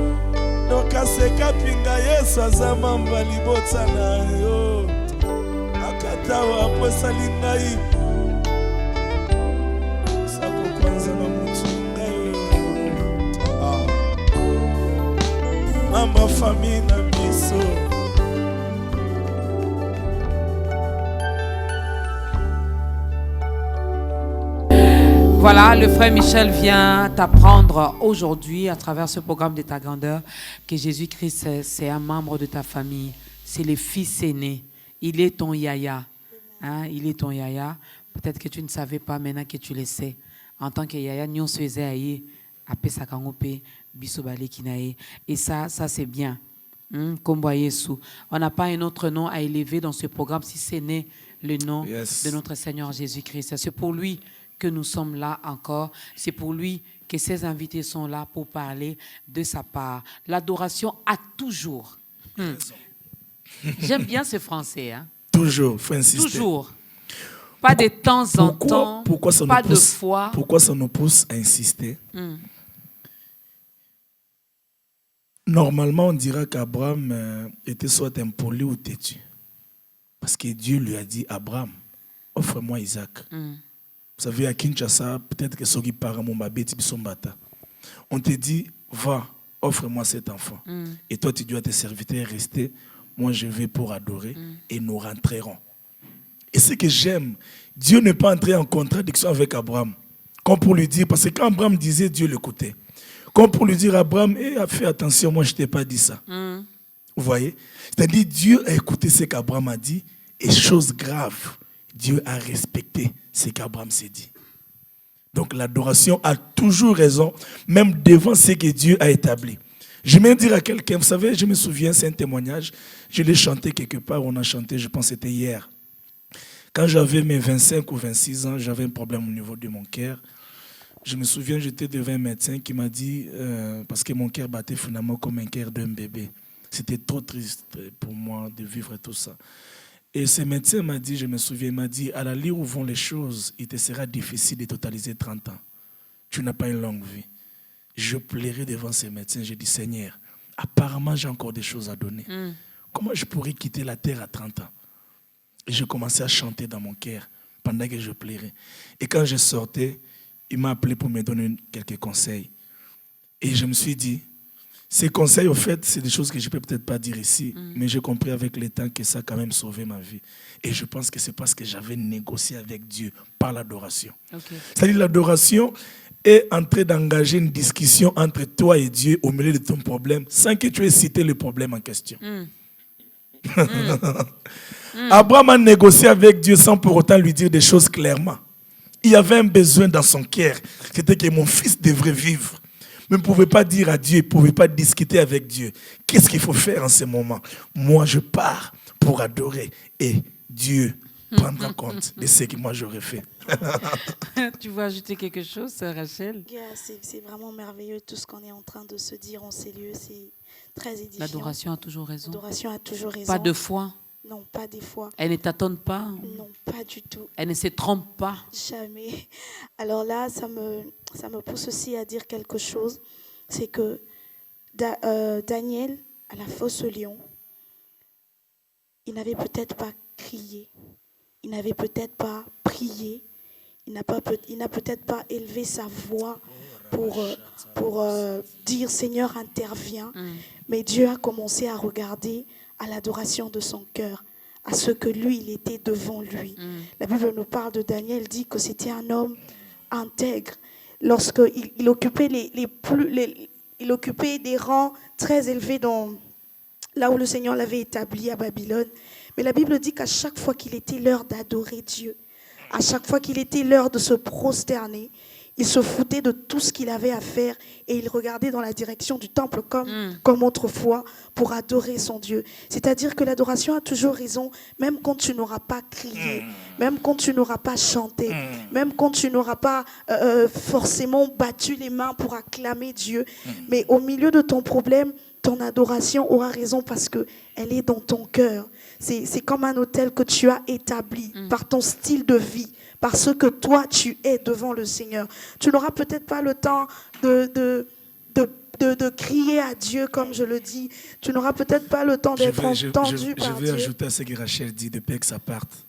Dokaseka pinga Yesu aza mamba libota na yo. ata wapo esali ngai sakokwanza na motu ngai mamba famille na biso. Voilà, le frère Michel vient t'apprendre aujourd'hui, à travers ce programme de ta grandeur, que Jésus-Christ, c'est un membre de ta famille. C'est le fils aîné. Il est ton yaya. Hein, il est ton yaya. Peut-être que tu ne savais pas, maintenant que tu le sais. En tant que yaya, nous faisons aïe, apé sakangope, bisobale kinae. Et ça c'est bien. Comme Yesu. On n'a pas un autre nom à élever dans ce programme si ce n'est le nom de notre Seigneur Jésus-Christ. C'est pour lui que nous sommes là encore. C'est pour lui que ces invités sont là pour parler de sa part. L'adoration a toujours. J'aime bien ce français. Hein? Toujours, il faut insister. Toujours. Pas de temps en temps, pas de fois. Pourquoi ça nous pousse à insister? Normalement, on dira qu'Abraham était soit impoli ou têtu. Parce que Dieu lui a dit, Abraham, offre-moi Isaac. Vous savez, à Kinshasa, peut-être que ceux qui parlent mon babeti bisombata. On te dit, va, offre-moi cet enfant. Et toi, tu dois te servir, rester. Moi, je vais pour adorer et nous rentrerons. Et ce que j'aime, Dieu n'est pas entré en contradiction avec Abraham. Comme pour lui dire, parce que quand Abraham disait, Dieu l'écoutait. Comme pour lui dire, Abraham, fais attention, moi, je ne t'ai pas dit ça. Vous voyez? C'est-à-dire, Dieu a écouté ce qu'Abraham a dit et chose grave, Dieu a respecté ce qu'Abraham s'est dit. Donc l'adoration a toujours raison, même devant ce que Dieu a établi. Je vais dire à quelqu'un, vous savez, je me souviens, c'est un témoignage, je l'ai chanté quelque part, on a chanté, je pense que c'était hier. Quand j'avais mes 25 ou 26 ans, j'avais un problème au niveau de mon cœur. Je me souviens, j'étais devant un médecin qui m'a dit, parce que mon cœur battait finalement comme un cœur d'un bébé. C'était trop triste pour moi de vivre tout ça. Et ce médecin m'a dit, je me souviens, il m'a dit, à l'allure où vont les choses, il te sera difficile de totaliser 30 ans. Tu n'as pas une longue vie. Je pleurais devant ce médecin, j'ai dit, Seigneur, apparemment j'ai encore des choses à donner. Comment je pourrais quitter la terre à 30 ans? Et je commençais à chanter dans mon cœur pendant que je pleurais. Et quand je sortais, il m'a appelé pour me donner quelques conseils. Et je me suis dit, ces conseils, au fait, c'est des choses que je ne peux peut-être pas dire ici, mais j'ai compris avec le temps que ça a quand même sauvé ma vie. Et je pense que c'est parce que j'avais négocié avec Dieu par l'adoration. Okay. C'est-à-dire l'adoration est en train d'engager une discussion entre toi et Dieu au milieu de ton problème, sans que tu aies cité le problème en question. Abraham a négocié avec Dieu sans pour autant lui dire des choses clairement. Il y avait un besoin dans son cœur, c'était que mon fils devrait vivre. Mais ne pouvait pas dire à Dieu, il ne pouvait pas discuter avec Dieu. Qu'est-ce qu'il faut faire en ce moment? Moi, je pars pour adorer et Dieu prendra compte de ce que moi j'aurais fait. Tu veux ajouter quelque chose, Rachel? C'est vraiment merveilleux tout ce qu'on est en train de se dire en ces lieux. C'est très édifiant. L'adoration a toujours raison. L'adoration a toujours raison. Pas de foi. Non, pas des fois. Elle ne tâtonne pas. Non, pas du tout. Elle ne se trompe pas. Jamais. Alors là, ça me pousse aussi à dire quelque chose. C'est que Daniel, à la fosse au lion, il n'avait peut-être pas crié. Il n'avait peut-être pas prié. Il n'a peut-être pas élevé sa voix pour dire « Seigneur, interviens ». Mais Dieu a commencé à regarder à l'adoration de son cœur, à ce que lui, il était devant lui. La Bible nous parle de Daniel, dit que c'était un homme intègre. Lorsqu'il occupait il occupait des rangs très élevés là où le Seigneur l'avait établi à Babylone. Mais la Bible dit qu'à chaque fois qu'il était l'heure d'adorer Dieu, à chaque fois qu'il était l'heure de se prosterner, il se foutait de tout ce qu'il avait à faire et il regardait dans la direction du temple comme autrefois pour adorer son Dieu. C'est-à-dire que l'adoration a toujours raison, même quand tu n'auras pas crié, même quand tu n'auras pas chanté, même quand tu n'auras pas forcément battu les mains pour acclamer Dieu. Mais au milieu de ton problème, ton adoration aura raison parce qu'elle est dans ton cœur. C'est comme un autel que tu as établi par ton style de vie, parce que toi, tu es devant le Seigneur. Tu n'auras peut-être pas le temps de crier à Dieu, comme je le dis. Tu n'auras peut-être pas le temps d'être entendu par Dieu. Je vais ajouter à ce que Rachel dit depuis que ça parte.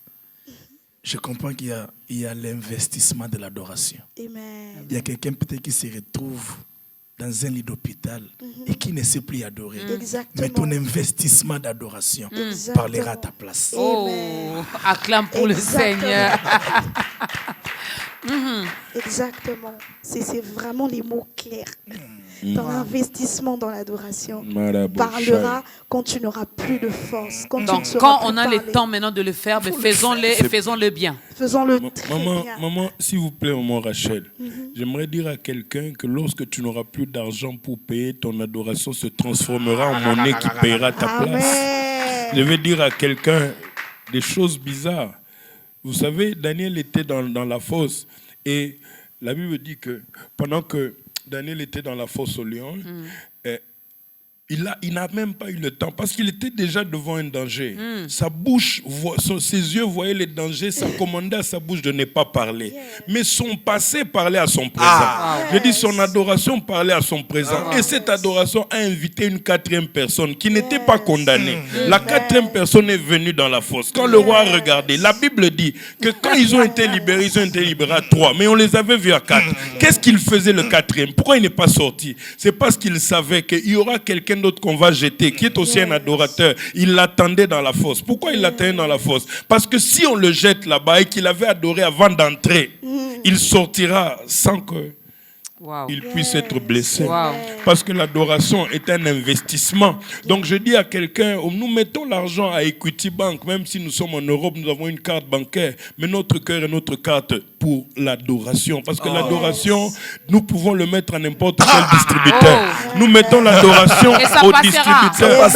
je comprends qu'il y a l'investissement de l'adoration. Amen. Il y a quelqu'un peut-être qui se retrouve dans un lit d'hôpital et qui ne sait plus adorer. Exactement. Mais ton investissement d'adoration parlera à ta place. Oh, acclame pour le Seigneur. Exactement. C'est vraiment les mots clairs. Ton investissement dans l'adoration parlera quand tu n'auras plus de force. Quand Donc, quand on a le temps maintenant de le faire, ben faisons-le et faisons-le bien. Faisons-le très bien. Maman, s'il vous plaît, maman Rachel, j'aimerais dire à quelqu'un que lorsque tu n'auras plus d'argent pour payer, ton adoration se transformera en monnaie qui payera ta place. Je vais dire à quelqu'un des choses bizarres. Vous savez, Daniel était dans la fosse et la Bible dit que pendant que Daniel était dans la fosse au lion, il n'a même pas eu le temps parce qu'il était déjà devant un danger. Sa bouche, ses yeux voyaient les dangers, ça commandait à sa bouche de ne pas parler. Mais son passé parlait à son présent. Je dis son adoration parlait à son présent. Et cette adoration a invité une quatrième personne qui n'était pas condamnée. La quatrième personne est venue dans la fosse. Quand le roi a regardé, la Bible dit que quand ils ont été libérés à 3, mais on les avait vus à 4. Qu'est-ce qu'il faisait le quatrième? Pourquoi il n'est pas sorti? C'est parce qu'il savait qu'il y aura quelqu'un d'autre qu'on va jeter, qui est aussi un adorateur. Il l'attendait dans la fosse. Pourquoi il l'attendait dans la fosse? Parce que si on le jette là-bas et qu'il avait adoré avant d'entrer, il sortira sans que il puisse être blessé. Parce que l'adoration est un investissement. Donc je dis à quelqu'un, nous mettons l'argent à Equity Bank, même si nous sommes en Europe, nous avons une carte bancaire, mais notre cœur est notre carte pour l'adoration. Parce que l'adoration, nous pouvons le mettre à n'importe quel distributeur. Nous mettons l'adoration au distributeur.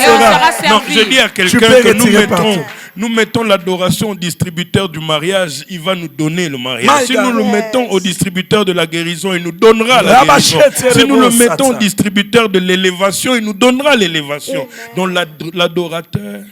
Non, je dis à quelqu'un que nous mettons l'adoration au distributeur du mariage, il va nous donner le mariage. Si nous le mettons au distributeur de la guérison, il nous donnera la guérison. Si nous le mettons au distributeur de l'élévation, il nous donnera l'élévation. Donc l'adorateur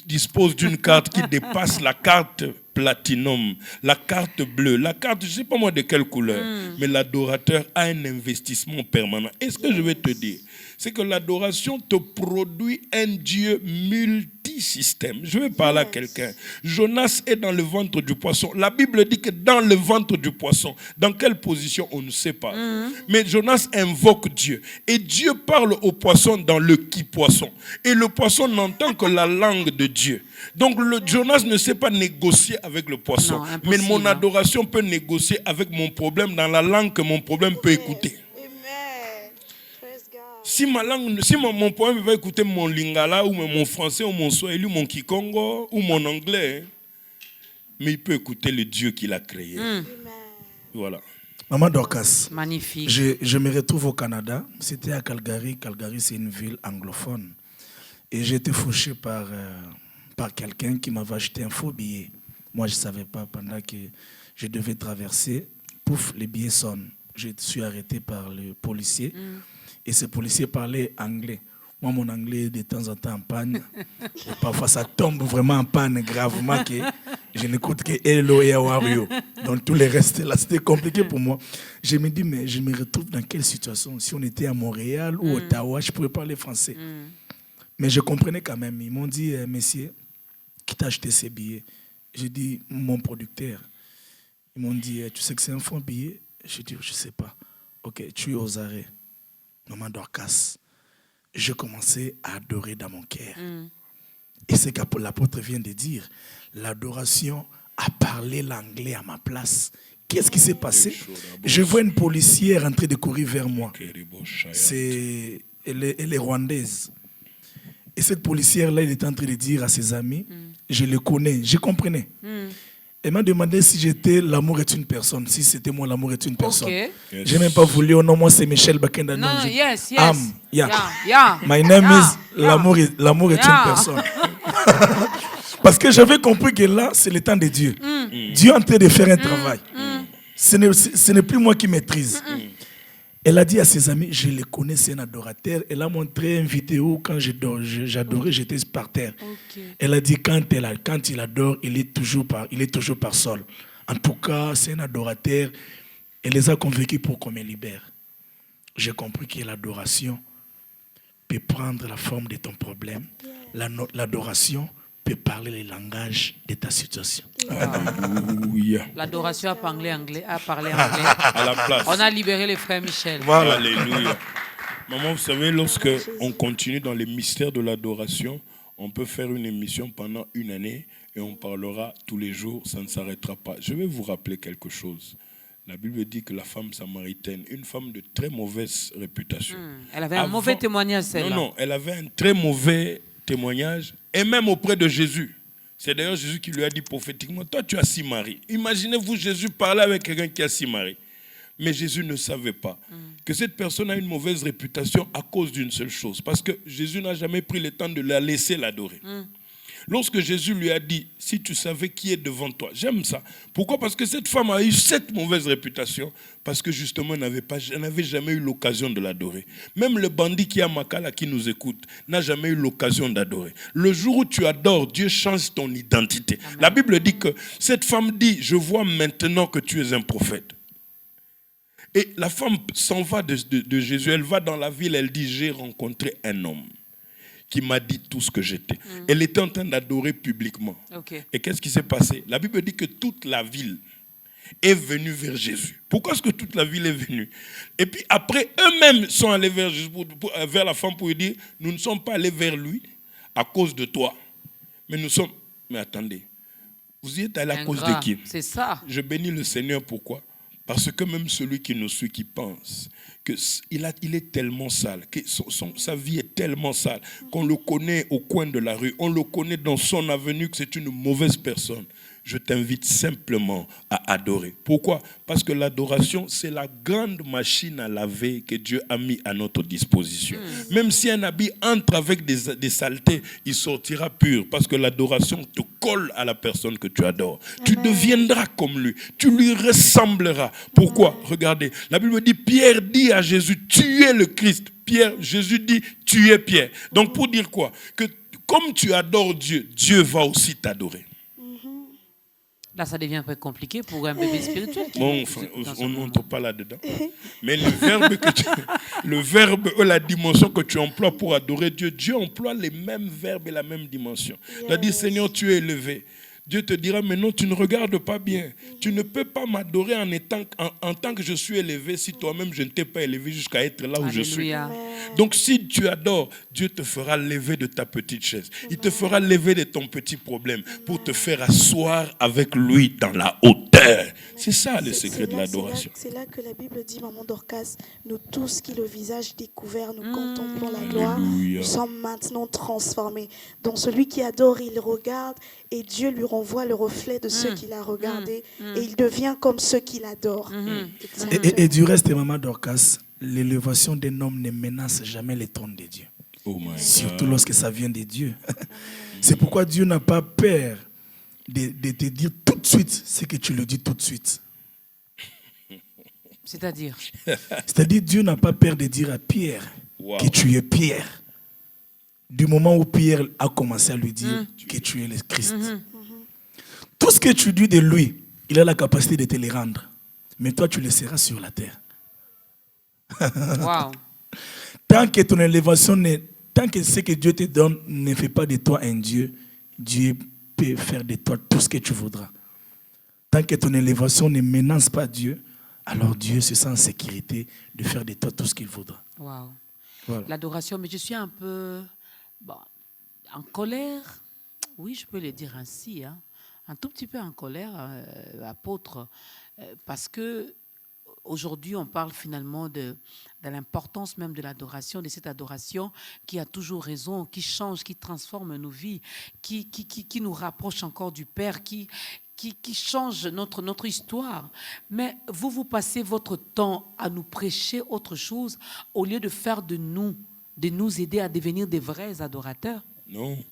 dispose d'une carte qui dépasse la carte platinum, la carte bleue, la carte, je ne sais pas moi de quelle couleur, mais l'adorateur a un investissement permanent. Et ce que je vais te dire, c'est que l'adoration te produit un Dieu multisystème. Je vais parler à quelqu'un. Jonas est dans le ventre du poisson. La Bible dit que dans le ventre du poisson, dans quelle position, on ne sait pas. Mais Jonas invoque Dieu. Et Dieu parle au poisson dans le qui-poisson. Et le poisson n'entend que la langue de Dieu. Donc Jonas ne sait pas négocier avec le poisson. Mais mon adoration peut négocier avec mon problème dans la langue que mon problème peut écouter. Si mon problème va écouter mon lingala ou mon français ou mon swahili ou mon kikongo ou mon anglais, mais il peut écouter le Dieu qui l'a créé. Voilà. Maman Dorcas, magnifique. Je me retrouve au Canada. C'était à Calgary. Calgary, c'est une ville anglophone. Et j'ai été fauché par quelqu'un qui m'avait acheté un faux billet. Moi, je ne savais pas. Pendant que je devais traverser, pouf, les billets sonnent. Je suis arrêté par le policier. Et ce policier parlait anglais. Moi, mon anglais est de temps en temps en panne. Et parfois, ça tombe vraiment en panne gravement que je n'écoute que Hello et How are you. Donc, tout le reste, là, c'était compliqué pour moi. Je me dis, mais je me retrouve dans quelle situation? Si on était à Montréal ou Ottawa, je pourrais parler français. Mais je comprenais quand même. Ils m'ont dit, messieurs, qui t'a acheté ces billets? J'ai dit, mon producteur. Ils m'ont dit, tu sais que c'est un faux billet? J'ai dit, je ne sais pas. Ok, tu es aux arrêts. Maman Dorcas, je commençais à adorer dans mon cœur. Et c'est que l'apôtre vient de dire, l'adoration a parlé l'anglais à ma place. Qu'est-ce qui s'est passé? Je vois une policière en train de courir vers moi. Elle est rwandaise. Et cette policière-là, elle était en train de dire à ses amis, je le connais, je comprenais. Elle m'a demandé si j'étais l'amour est une personne, si c'était moi l'amour est une personne. Je n'ai même pas voulu, oh non, moi c'est Michel Bakenda. Non, yes. My name is l'amour est une personne. Parce que j'avais compris que là, c'est le temps de Dieu. Dieu est en train de faire un travail. Ce n'est plus moi qui maîtrise. Elle a dit à ses amis, je le connais, c'est un adorateur. Elle a montré une vidéo quand j'adorais, j'étais par terre. Elle a dit, quand il adore, il est toujours par sol. En tout cas, c'est un adorateur. Elle les a convaincus pour qu'on me libère. J'ai compris que l'adoration peut prendre la forme de ton problème. L'adoration peut parler le langage de ta situation. Alléluia. L'adoration a parlé anglais. À la place. On a libéré les frères Michel. Voilà. Alléluia. Maman, vous savez, lorsque on continue dans les mystères de l'adoration, on peut faire une émission pendant une année et on parlera tous les jours, ça ne s'arrêtera pas. Je vais vous rappeler quelque chose. La Bible dit que la femme samaritaine, une femme de très mauvaise réputation. Elle avait un mauvais témoignage, celle-là. Non, elle avait un très mauvais témoignage, et même auprès de Jésus. C'est d'ailleurs Jésus qui lui a dit prophétiquement, toi tu as 6 maris. Imaginez-vous Jésus parler avec quelqu'un qui a 6 maris. Mais Jésus ne savait pas que cette personne a une mauvaise réputation à cause d'une seule chose. Parce que Jésus n'a jamais pris le temps de la laisser l'adorer. Lorsque Jésus lui a dit, si tu savais qui est devant toi, j'aime ça. Pourquoi? Parce que cette femme a eu cette mauvaise réputation, parce que justement, elle n'avait jamais eu l'occasion de l'adorer. Même le bandit qui est à Makala, qui nous écoute, n'a jamais eu l'occasion d'adorer. Le jour où tu adores, Dieu change ton identité. Amen. La Bible dit que cette femme dit, je vois maintenant que tu es un prophète. Et la femme s'en va de Jésus, elle va dans la ville, elle dit, j'ai rencontré un homme qui m'a dit tout ce que j'étais. Elle était en train d'adorer publiquement. Okay. Et qu'est-ce qui s'est passé? La Bible dit que toute la ville est venue vers Jésus. Pourquoi est-ce que toute la ville est venue? Et puis après, eux-mêmes sont allés vers Jésus, vers la femme pour lui dire, nous ne sommes pas allés vers lui à cause de toi. Mais nous sommes... Mais attendez, vous y êtes allés à cause de qui? C'est ça. Je bénis le Seigneur, pourquoi? Parce que même celui qui nous suit, qui pense qu'il est tellement sale, que sa vie est tellement sale, qu'on le connaît au coin de la rue, on le connaît dans son avenue, que c'est une mauvaise personne. Je t'invite simplement à adorer. Pourquoi? Parce que l'adoration, c'est la grande machine à laver que Dieu a mis à notre disposition. Même si un habit entre avec des saletés, il sortira pur. Parce que l'adoration te colle à la personne que tu adores. Amen. Tu deviendras comme lui. Tu lui ressembleras. Pourquoi? Regardez, la Bible dit, Pierre dit à Jésus, tu es le Christ. Jésus dit, tu es Pierre. Donc pour dire quoi? Que comme tu adores Dieu, Dieu va aussi t'adorer. Là, ça devient un peu compliqué pour un bébé spirituel. Bon, enfin, on n'entre pas là-dedans. Mais le verbe, la dimension que tu emploies pour adorer Dieu, Dieu emploie les mêmes verbes et la même dimension. Il a dit, Seigneur, tu es élevé. Dieu te dira, mais non, tu ne regardes pas bien. Tu ne peux pas m'adorer en tant que je suis élevé si toi-même je ne t'ai pas élevé jusqu'à être là où je suis. Donc si tu adores, Dieu te fera lever de ta petite chaise. Il te fera lever de ton petit problème pour te faire asseoir avec lui dans la hauteur. C'est ça le secret de l'adoration. C'est là que la Bible dit, maman Dorcas, nous tous qui le visage découvert, nous contemplons la gloire, nous sommes maintenant transformés. Donc celui qui adore, il regarde et Dieu lui renvoie le reflet de ceux qu'il a regardés et il devient comme ceux qu'il adore. Et du reste, maman Dorcas, l'élévation d'un homme ne menace jamais les trônes de Dieu. Surtout lorsque ça vient de Dieu. C'est pourquoi Dieu n'a pas peur de te dire tout de suite ce que tu le dis tout de suite. C'est-à-dire Dieu n'a pas peur de dire à Pierre que tu es Pierre. Du moment où Pierre a commencé à lui dire que tu es le Christ. Tout ce que tu dis de lui, il a la capacité de te le rendre. Mais toi, tu le seras sur la terre. Wow. Tant que ton élévation, tant que ce que Dieu te donne ne fait pas de toi un Dieu, Dieu peut faire de toi tout ce que tu voudras. Tant que ton élévation ne menace pas Dieu, alors Dieu se sent en sécurité de faire de toi tout ce qu'il voudra. Wow. Voilà. L'adoration, mais je suis un peu en colère. Oui, je peux le dire ainsi. Un tout petit peu en colère, apôtre, parce que aujourd'hui, on parle finalement de l'importance même de l'adoration, de cette adoration qui a toujours raison, qui change, qui transforme nos vies, qui nous rapproche encore du Père, qui change notre histoire. Mais vous passez votre temps à nous prêcher autre chose au lieu de faire de nous aider à devenir des vrais adorateurs. Non.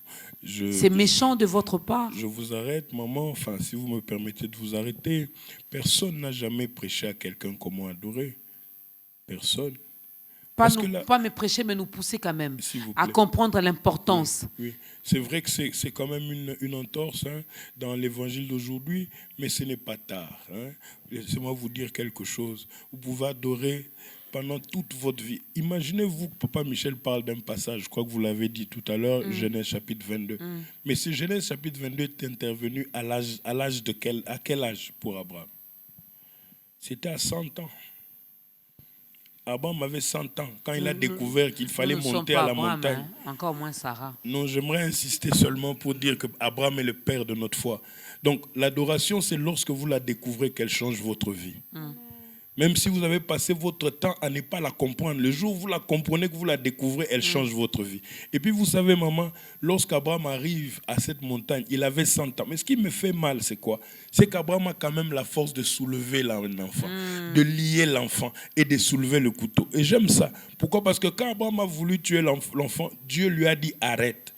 C'est méchant de votre part. Je vous arrête, maman. Enfin, si vous me permettez de vous arrêter, personne n'a jamais prêché à quelqu'un comment adorer. Personne. Pas me prêcher, mais nous pousser quand même à comprendre l'importance. Oui. C'est vrai que c'est quand même une entorse dans l'évangile d'aujourd'hui, mais ce n'est pas tard. Laissez-moi vous dire quelque chose. Vous pouvez adorer pendant toute votre vie. Imaginez-vous que Papa Michel parle d'un passage, je crois que vous l'avez dit tout à l'heure, Genèse chapitre 22. Mais ce Genèse chapitre 22 est intervenu à l'âge de quel âge pour Abraham? C'était à 100 ans. Abraham avait 100 ans quand il a découvert qu'il fallait monter à la montagne. Encore moins Sarah. Non, j'aimerais insister seulement pour dire que Abraham est le père de notre foi. Donc, l'adoration, c'est lorsque vous la découvrez qu'elle change votre vie. Même si vous avez passé votre temps à ne pas la comprendre, le jour où vous la comprenez, que vous la découvrez, elle change votre vie. Et puis, vous savez, maman, lorsqu'Abraham arrive à cette montagne, il avait 100 ans. Mais ce qui me fait mal, c'est quoi? C'est qu'Abraham a quand même la force de soulever l'enfant, de lier l'enfant et de soulever le couteau. Et j'aime ça. Pourquoi? Parce que quand Abraham a voulu tuer l'enfant, Dieu lui a dit arrête.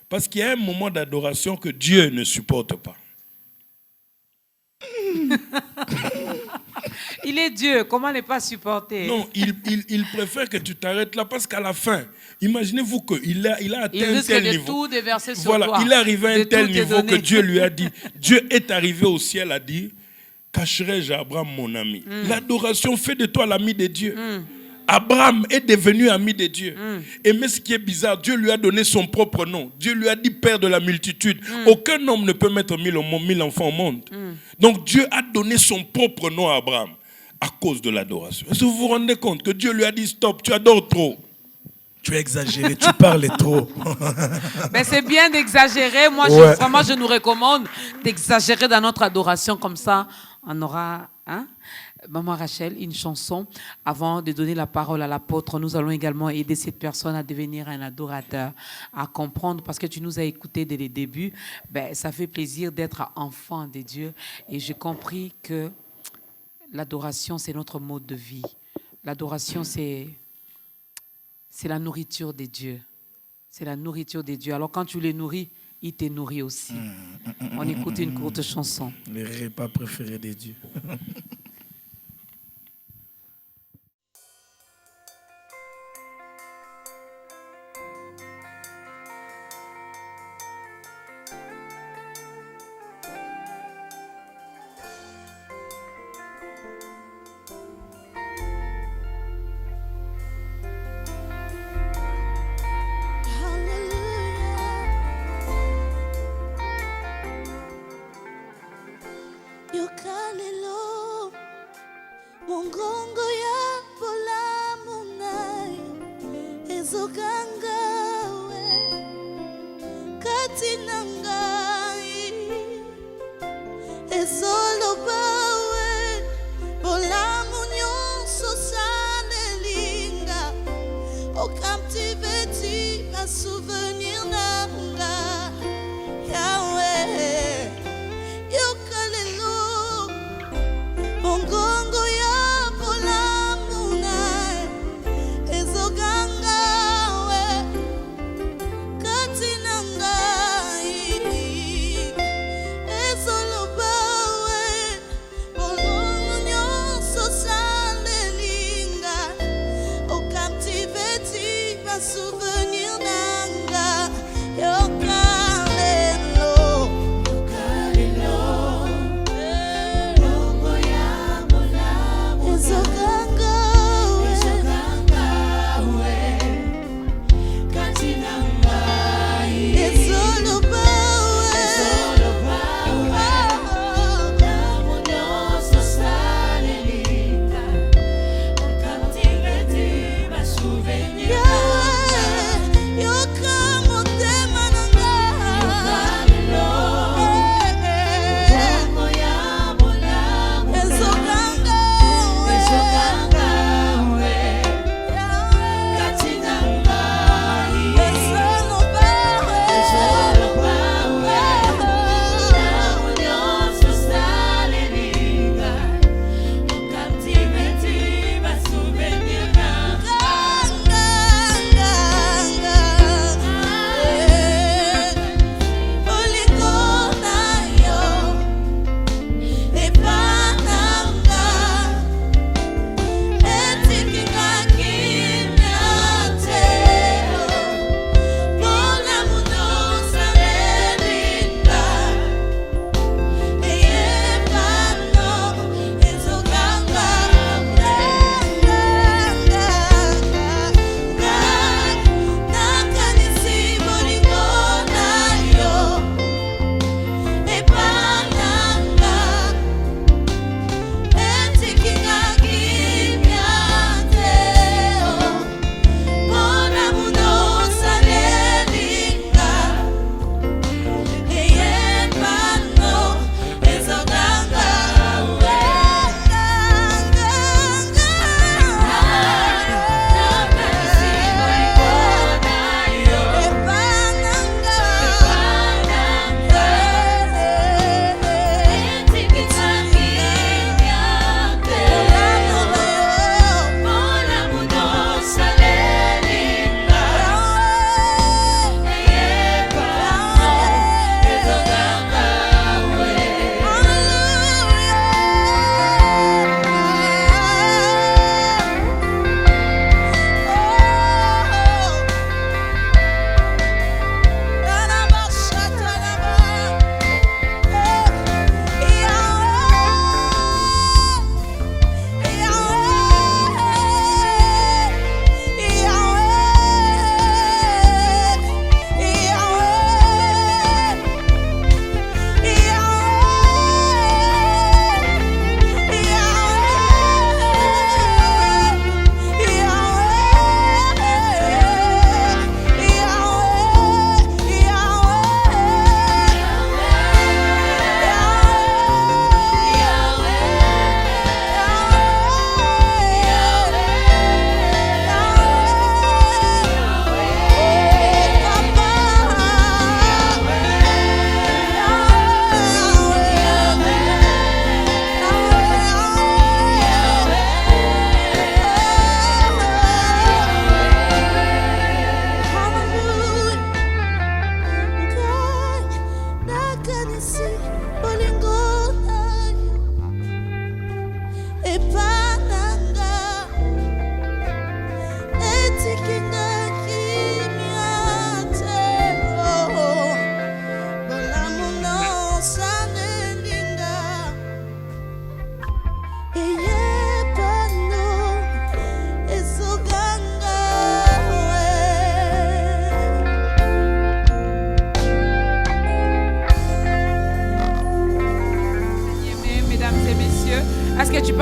Parce qu'il y a un moment d'adoration que Dieu ne supporte pas. Il est Dieu, comment ne pas supporter? Non, il préfère que tu t'arrêtes là parce qu'à la fin, imaginez-vous qu'il a atteint un tel niveau. Tout déverser sur voilà, toi, il est arrivé à un tel niveau que Dieu lui a dit, Dieu est arrivé au ciel à dire, cacherai-je à Abraham mon ami? L'adoration fait de toi l'ami de Dieu. Abraham est devenu ami de Dieu. Et mais ce qui est bizarre, Dieu lui a donné son propre nom. Dieu lui a dit père de la multitude. Aucun homme ne peut mettre 1000 enfants au monde. Donc Dieu a donné son propre nom à Abraham à cause de l'adoration. Est-ce que vous vous rendez compte que Dieu lui a dit stop, tu adores trop? Tu es exagéré, tu parles trop. Mais c'est bien d'exagérer. Moi, vraiment, je nous recommande d'exagérer dans notre adoration. Comme ça, on aura... Maman Rachel, une chanson. Avant de donner la parole à l'apôtre, nous allons également aider cette personne à devenir un adorateur, à comprendre, parce que tu nous as écoutés dès le début. Ça fait plaisir d'être enfant de Dieu. Et j'ai compris que l'adoration, c'est notre mode de vie. L'adoration, c'est la nourriture de Dieu. C'est la nourriture de Dieu. Alors quand tu les nourris, il te nourrit aussi. On écoute une courte chanson. Les repas préférés de Dieu.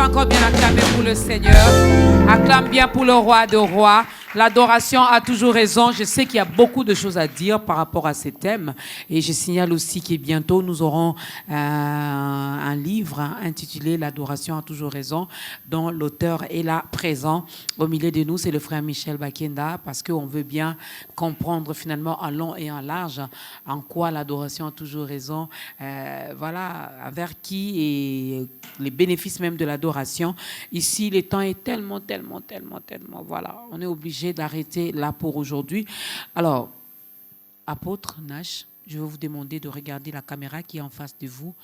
peux encore bien acclamer pour le Seigneur. Acclame bien pour le roi de rois. L'adoration a toujours raison. Je sais qu'il y a beaucoup de choses à dire par rapport à ces thèmes. Et je signale aussi que bientôt, nous aurons un livre intitulé « L'adoration a toujours raison », dont l'auteur est là, présent au milieu de nous. C'est le frère Michel Bakenda, parce qu'on veut bien comprendre finalement en long et en large en quoi l'adoration a toujours raison, voilà, envers qui et les bénéfices même de l'adoration. Ici, le temps est tellement, voilà, on est obligé d'arrêter là pour aujourd'hui. Alors, apôtre Nash, je vais vous demander de regarder la caméra qui est en face de vous,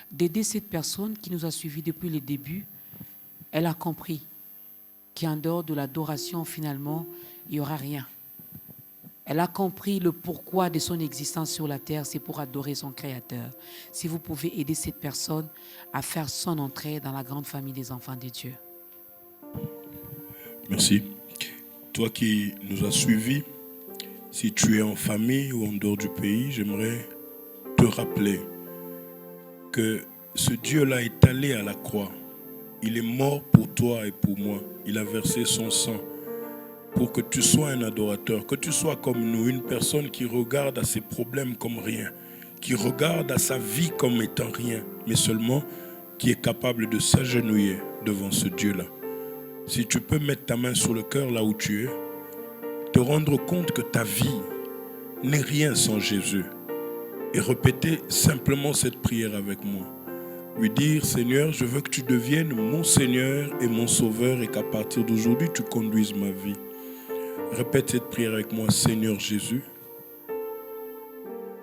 d'aider cette personne qui nous a suivis depuis le début. Elle a compris qu'en dehors de l'adoration, finalement, il n'y aura rien. Elle a compris le pourquoi de son existence sur la terre, c'est pour adorer son Créateur. Si vous pouvez aider cette personne à faire son entrée dans la grande famille des enfants de Dieu. Merci. Toi qui nous as suivis, si tu es en famille ou en dehors du pays, j'aimerais te rappeler que ce Dieu-là est allé à la croix. Il est mort pour toi et pour moi. Il a versé son sang pour que tu sois un adorateur, que tu sois comme nous, une personne qui regarde à ses problèmes comme rien, qui regarde à sa vie comme étant rien, mais seulement qui est capable de s'agenouiller devant ce Dieu-là. Si tu peux mettre ta main sur le cœur là où tu es, te rendre compte que ta vie n'est rien sans Jésus et répéter simplement cette prière avec moi. Lui dire, Seigneur, je veux que tu deviennes mon Seigneur et mon Sauveur et qu'à partir d'aujourd'hui, tu conduises ma vie. Répète cette prière avec moi. Seigneur Jésus,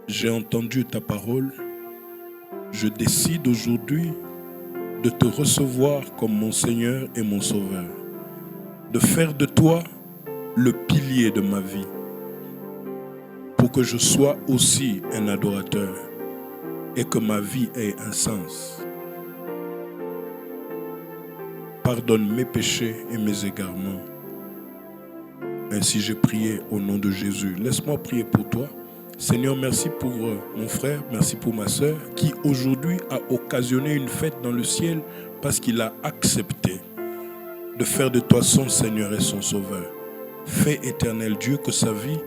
j'ai entendu ta parole. Je décide aujourd'hui de te recevoir comme mon Seigneur et mon Sauveur. De faire de toi le pilier de ma vie. Pour que je sois aussi un adorateur et que ma vie ait un sens. Pardonne mes péchés et mes égarements. Ainsi j'ai prié au nom de Jésus. Laisse-moi prier pour toi. Seigneur, merci pour mon frère, merci pour ma soeur qui aujourd'hui a occasionné une fête dans le ciel parce qu'il a accepté de faire de toi son Seigneur et son Sauveur. Fais, éternel Dieu, que sa vie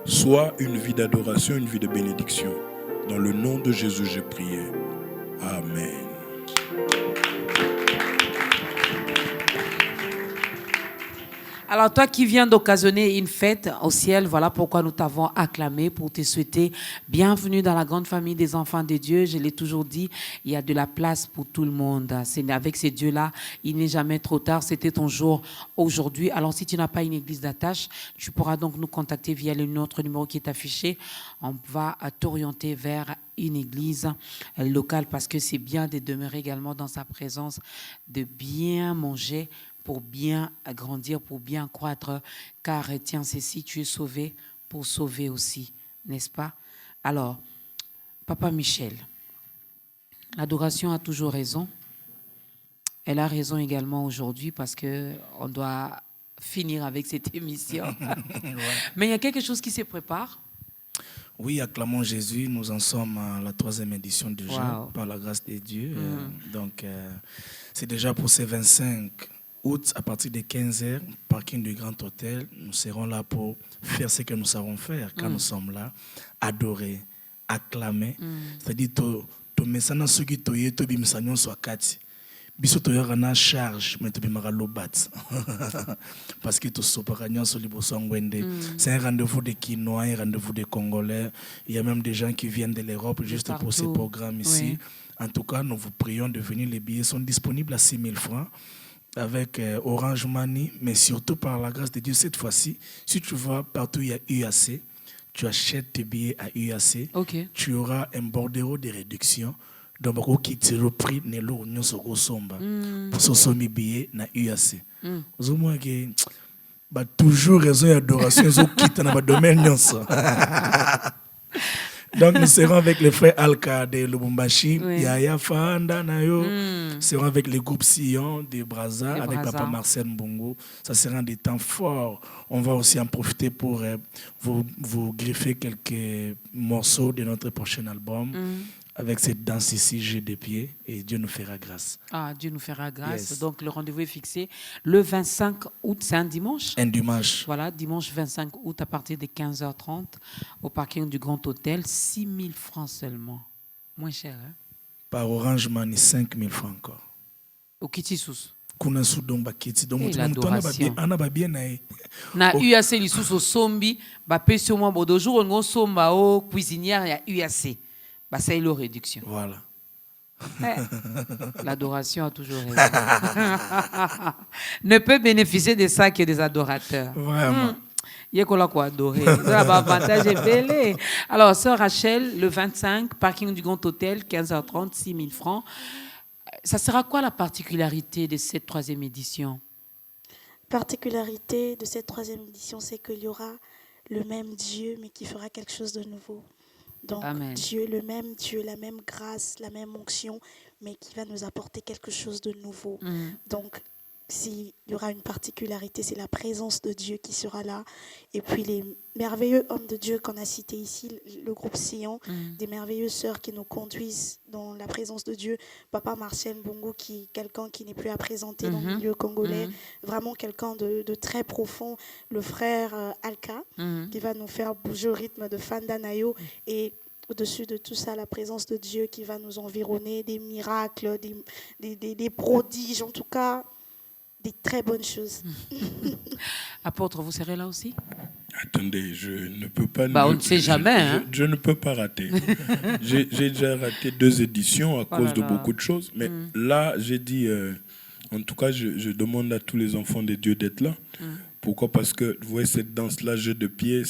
soit une vie d'adoration, une vie de bénédiction. Dans le nom de Jésus, j'ai prié. Amen. Alors toi qui viens d'occasionner une fête au ciel, voilà pourquoi nous t'avons acclamé pour te souhaiter bienvenue dans la grande famille des enfants de Dieu. Je l'ai toujours dit, il y a de la place pour tout le monde. C'est avec ces dieux-là, il n'est jamais trop tard. C'était ton jour aujourd'hui. Alors si tu n'as pas une église d'attache, tu pourras donc nous contacter via notre numéro qui est affiché. On va t'orienter vers une église locale parce que c'est bien de demeurer également dans sa présence, de bien manger, pour bien grandir, pour bien croître, car tiens, ceci, tu es sauvé pour sauver aussi, n'est-ce pas? Alors, Papa Michel, l'adoration a toujours raison. Elle a raison également aujourd'hui parce qu'on doit finir avec cette émission. Ouais. Mais il y a quelque chose qui se prépare. Oui, acclamons Jésus. Nous en sommes à la 3e édition déjà, par la grâce de Dieu. Donc, c'est déjà pour ces 25 août, à partir de 15h, parking du Grand Hôtel, nous serons là pour faire ce que nous savons faire quand nous sommes là, adorer, acclamer. C'est-à-dire, to mesana soki toye to bimsanyon soit kati. Biso to yorana charge, mais to bimara lobat. Parce que to soparanyon so liboso ngwende. C'est un rendez-vous de Quinois, un rendez-vous de Congolais. Il y a même des gens qui viennent de l'Europe juste pour ces programmes ici. Oui. En tout cas, nous vous prions de venir. Les billets sont disponibles à 6 000 francs. Avec Orange Money, mais surtout par la grâce de Dieu, cette fois-ci, si tu vois partout il y a UAC, tu achètes tes billets à UAC, tu auras un bordereau de réduction. Donc, tu te repris ne lo nyonso ko somba pour ce somi billet na UAC. Vous moins que bah toujours raison d'adoration zo quitte na domaine nyonso. Donc nous serons avec les frères Alka de Lubumbashi, Yaya Fanda Nayo, serons avec les groupes Sion de Brazza, avec Papa Marcel Mbongo. Ça sera des temps forts. On va aussi en profiter pour vous griffer quelques morceaux de notre prochain album. avec cette danse ici, jeu de pied, et Dieu nous fera grâce. Ah, Dieu nous fera grâce. Yes. Donc, le rendez-vous est fixé le 25 août, c'est un dimanche. Un dimanche. Voilà, dimanche 25 août à partir de 15h30 au parking du Grand Hôtel. 6 000 francs seulement. Moins cher, hein? Par Orange Money, 5 000 francs encore. Au Kitissous. Kuna sudomba kiti donc Et mutu l'adoration. ana ba bien na ye. Na UAC lisusu osombi ba pesi moi bo de jour on somba o cuisinière ya UAC. Ba c'est la réduction. Voilà. L'adoration a toujours raison. Ne peut bénéficier de ça que des adorateurs. Vraiment. Il y a quoi adorer. Avantage est belé. Alors, sœur Rachel, le 25, parking du Grand Hôtel, 15h30, 6 000 francs. Ça sera quoi la particularité de cette 3e édition? Particularité de cette 3e édition, c'est qu'il y aura le même Dieu, mais qui fera quelque chose de nouveau. Donc, Amen. Dieu, le même Dieu, la même grâce, la même onction, mais qui va nous apporter quelque chose de nouveau. Donc, s'il y aura une particularité, c'est la présence de Dieu qui sera là. Et puis les merveilleux hommes de Dieu qu'on a cités ici, le groupe Sion, des merveilleuses sœurs qui nous conduisent dans la présence de Dieu. Papa Marcel Mbongo, quelqu'un qui n'est plus à présenter dans le milieu congolais, vraiment quelqu'un de très profond. Le frère Alka, qui va nous faire bouger au rythme de Fanda Nayo. Et au-dessus de tout ça, la présence de Dieu qui va nous environner, des miracles, des prodiges, en tout cas, des très bonnes choses. Apôtre, vous serez là aussi? Attendez, je ne peux pas... on ne sait jamais. Je ne peux pas rater. J'ai déjà raté 2 éditions à cause de beaucoup de choses. Mais là, j'ai dit... en tout cas, je demande à tous les enfants de Dieu d'être là. Pourquoi? Parce que, vous voyez, cette danse-là, jeu de pied,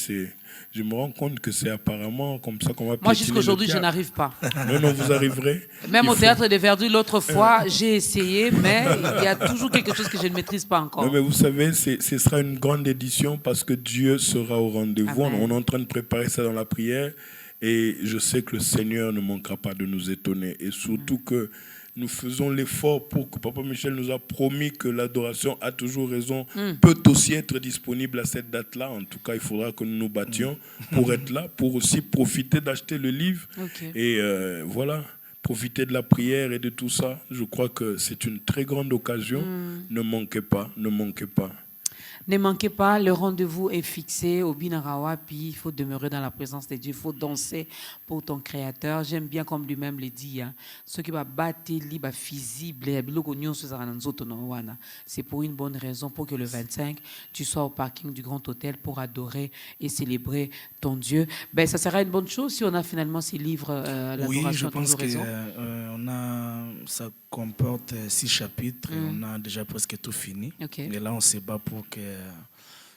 je me rends compte que c'est apparemment comme ça qu'on va... Moi, jusqu'aujourd'hui, je n'arrive pas. Non, vous arriverez. Même au Théâtre des Verdures, l'autre fois, j'ai essayé, mais il y a toujours quelque chose que je ne maîtrise pas encore. Non, mais vous savez, ce sera une grande édition parce que Dieu sera au rendez-vous. On est en train de préparer ça dans la prière. Et je sais que le Seigneur ne manquera pas de nous étonner. Et surtout que nous faisons l'effort pour que Papa Michel nous a promis que l'adoration a toujours raison, peut aussi être disponible à cette date-là. En tout cas, il faudra que nous nous battions pour être là, pour aussi profiter d'acheter le livre. Et voilà, profiter de la prière et de tout ça. Je crois que c'est une très grande occasion. Ne manquez pas, ne manquez pas. Ne manquez pas, le rendez-vous est fixé au Binarawa, puis il faut demeurer dans la présence de Dieu, il faut danser pour ton Créateur. J'aime bien comme lui-même le dit, hein, ce qui va battre, va visible, c'est pour une bonne raison, pour que le 25, tu sois au parking du Grand Hôtel pour adorer et célébrer ton Dieu. Ben, ça sera une bonne chose si on a finalement ces livres, l'adoration. Oui, je pense que ça comporte 6 chapitres et on a déjà presque tout fini. Et là, on se bat pour que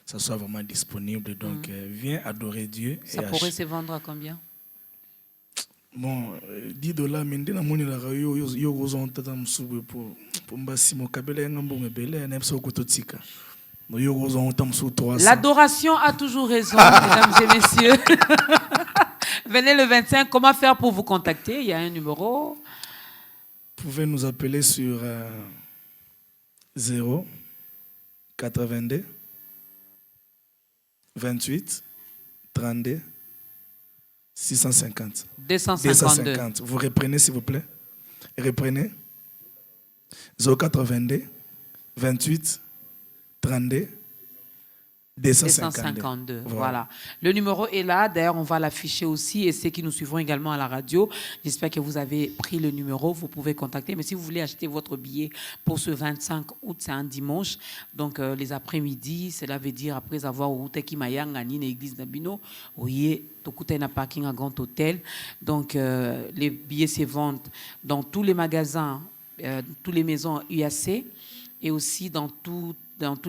ça soit vraiment disponible. Donc, viens adorer Dieu. Ça pourrait se vendre à combien? Bon, $10, mais je L'adoration a toujours raison, mesdames et messieurs. Venez le 25. Comment faire pour vous contacter? Il y a un numéro. Vous pouvez nous appeler sur 0 82 28 32 650. 252. Vous reprenez, s'il vous plaît. Reprenez. 082 28 32 252. Voilà. Le numéro est là. D'ailleurs, on va l'afficher aussi. Et ceux qui nous suivront également à la radio, j'espère que vous avez pris le numéro. Vous pouvez contacter. Mais si vous voulez acheter votre billet pour ce 25 août, c'est un dimanche. Donc, les après-midi, cela veut dire après avoir routé Kimayanga, ni l'église d'Abino, oui, tout un parking à Grand Hôtel. Donc, les billets se vendent dans tous les magasins, toutes les maisons UAC et aussi dans tous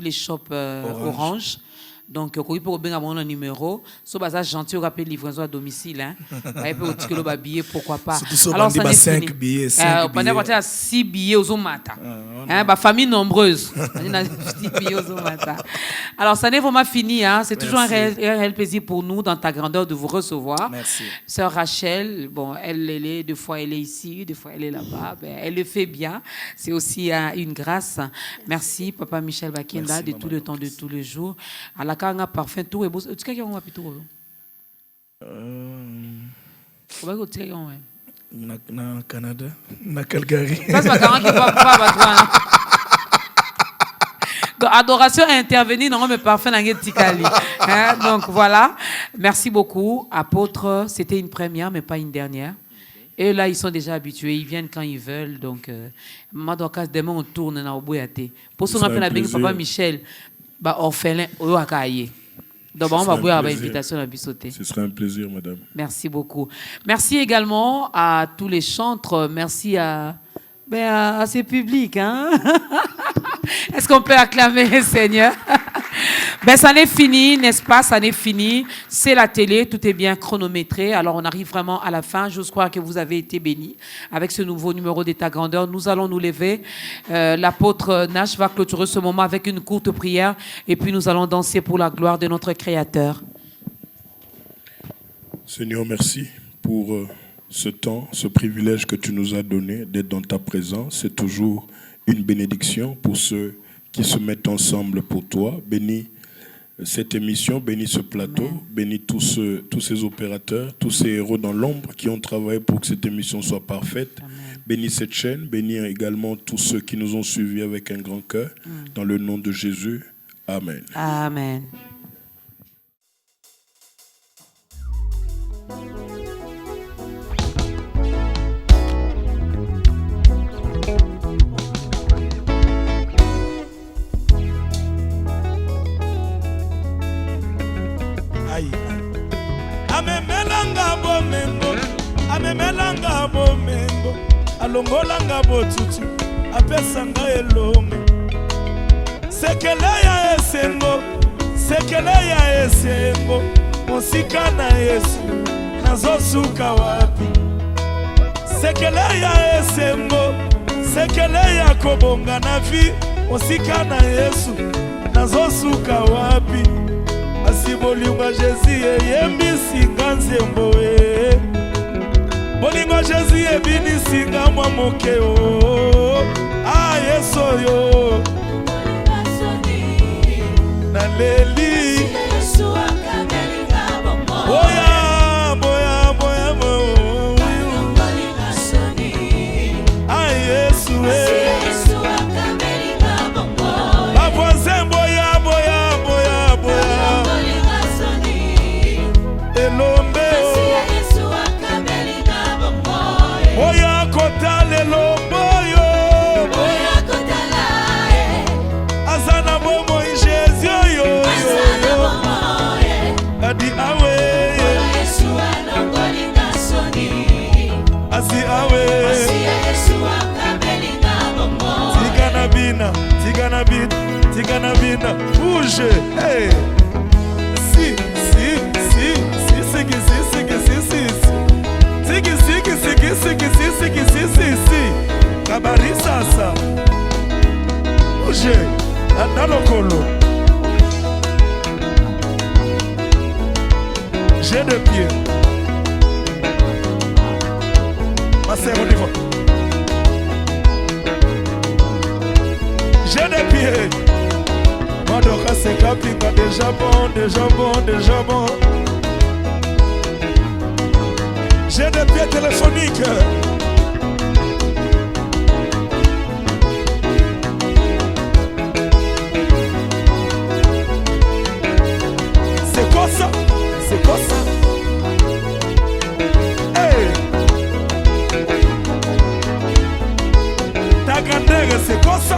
les shops Orange. Donc, quand vous avez un numéro, si vous êtes gentil, vous appelez livraison à domicile. Hein. Vous avez billet, pourquoi pas. Alors, ça n'est 5 billets. 5 billets. On a 6 billets aux matin. Famille nombreuse. 6 billets aux matin. Alors, ça n'est vraiment fini. Hein. C'est toujours un réel plaisir pour nous, dans ta grandeur, de vous recevoir. Merci. Sœur Rachel, bon, elle est, des fois elle est ici, des fois elle est là-bas. Ben, elle le fait bien. C'est aussi une grâce. Merci, Papa Michel Bakenda, de tout le temps, de tous les jours. À la kanga parfum tout et beau. Tu sais qu'il y a un peu tout. Na Canada, na Calgary. Ça, c'est pas qui pas. Donc, adoration est intervenue dans le parfum dans Tikali. Donc voilà. Merci beaucoup. Apôtre, c'était une première, mais pas une dernière. Et là, ils sont déjà habitués. Ils viennent quand ils veulent. Donc, demain, on tourne dans le Boyate. Pour ce qu'on appelle avec Papa Michel, orphelin, au Akaye. Donc, on va voir l'invitation à Bissoté. Ce serait un plaisir, madame. Merci beaucoup. Merci également à tous les chantres. Merci à ces publics. Hein? Est-ce qu'on peut acclamer le Seigneur? Ça n'est fini, n'est-ce pas? Ça n'est fini. C'est la télé, tout est bien chronométré. Alors, on arrive vraiment à la fin. J'ose croire que vous avez été bénis avec ce nouveau numéro d'État Grandeur. Nous allons nous lever. L'apôtre Nash va clôturer ce moment avec une courte prière. Et puis, nous allons danser pour la gloire de notre Créateur. Seigneur, merci pour ce temps, ce privilège que tu nous as donné d'être dans ta présence. C'est toujours une bénédiction pour ceux qui se mettent ensemble pour toi. Bénis cette émission, bénis ce plateau, bénis tous ces opérateurs, tous ces héros dans l'ombre qui ont travaillé pour que cette émission soit parfaite. Amen. Bénis cette chaîne, bénis également tous ceux qui nous ont suivis avec un grand cœur. Dans le nom de Jésus. Amen. Amen. Amemelanga bomengo, alongolanga botutu, apesanga elongo. Sekele ya esengo, mosika na Yesu, nazosuka wapi. Sekele ya esengo, sekele ya kobonga na vi, mosika na Yesu, nazosuka wapi. Asibolinga Jésus yembisi nganzembo bolingo Jésus yebinisi ngamwa mokeo. Yesu yo naleli boya boya boya Yesu bavoisin boya boya boya boya elombe boya kota lelombo yo azana bomo Jésus yo adi awe asi awe tigana bina bouge hey si kabari sasa bouge andalokolo j'ai de pied ma sœur au niveau j'ai des pieds Madoka c'est capinga déjà bon j'ai des pieds téléphoniques c'est quoi ça hey ta grandeur c'est quoi ça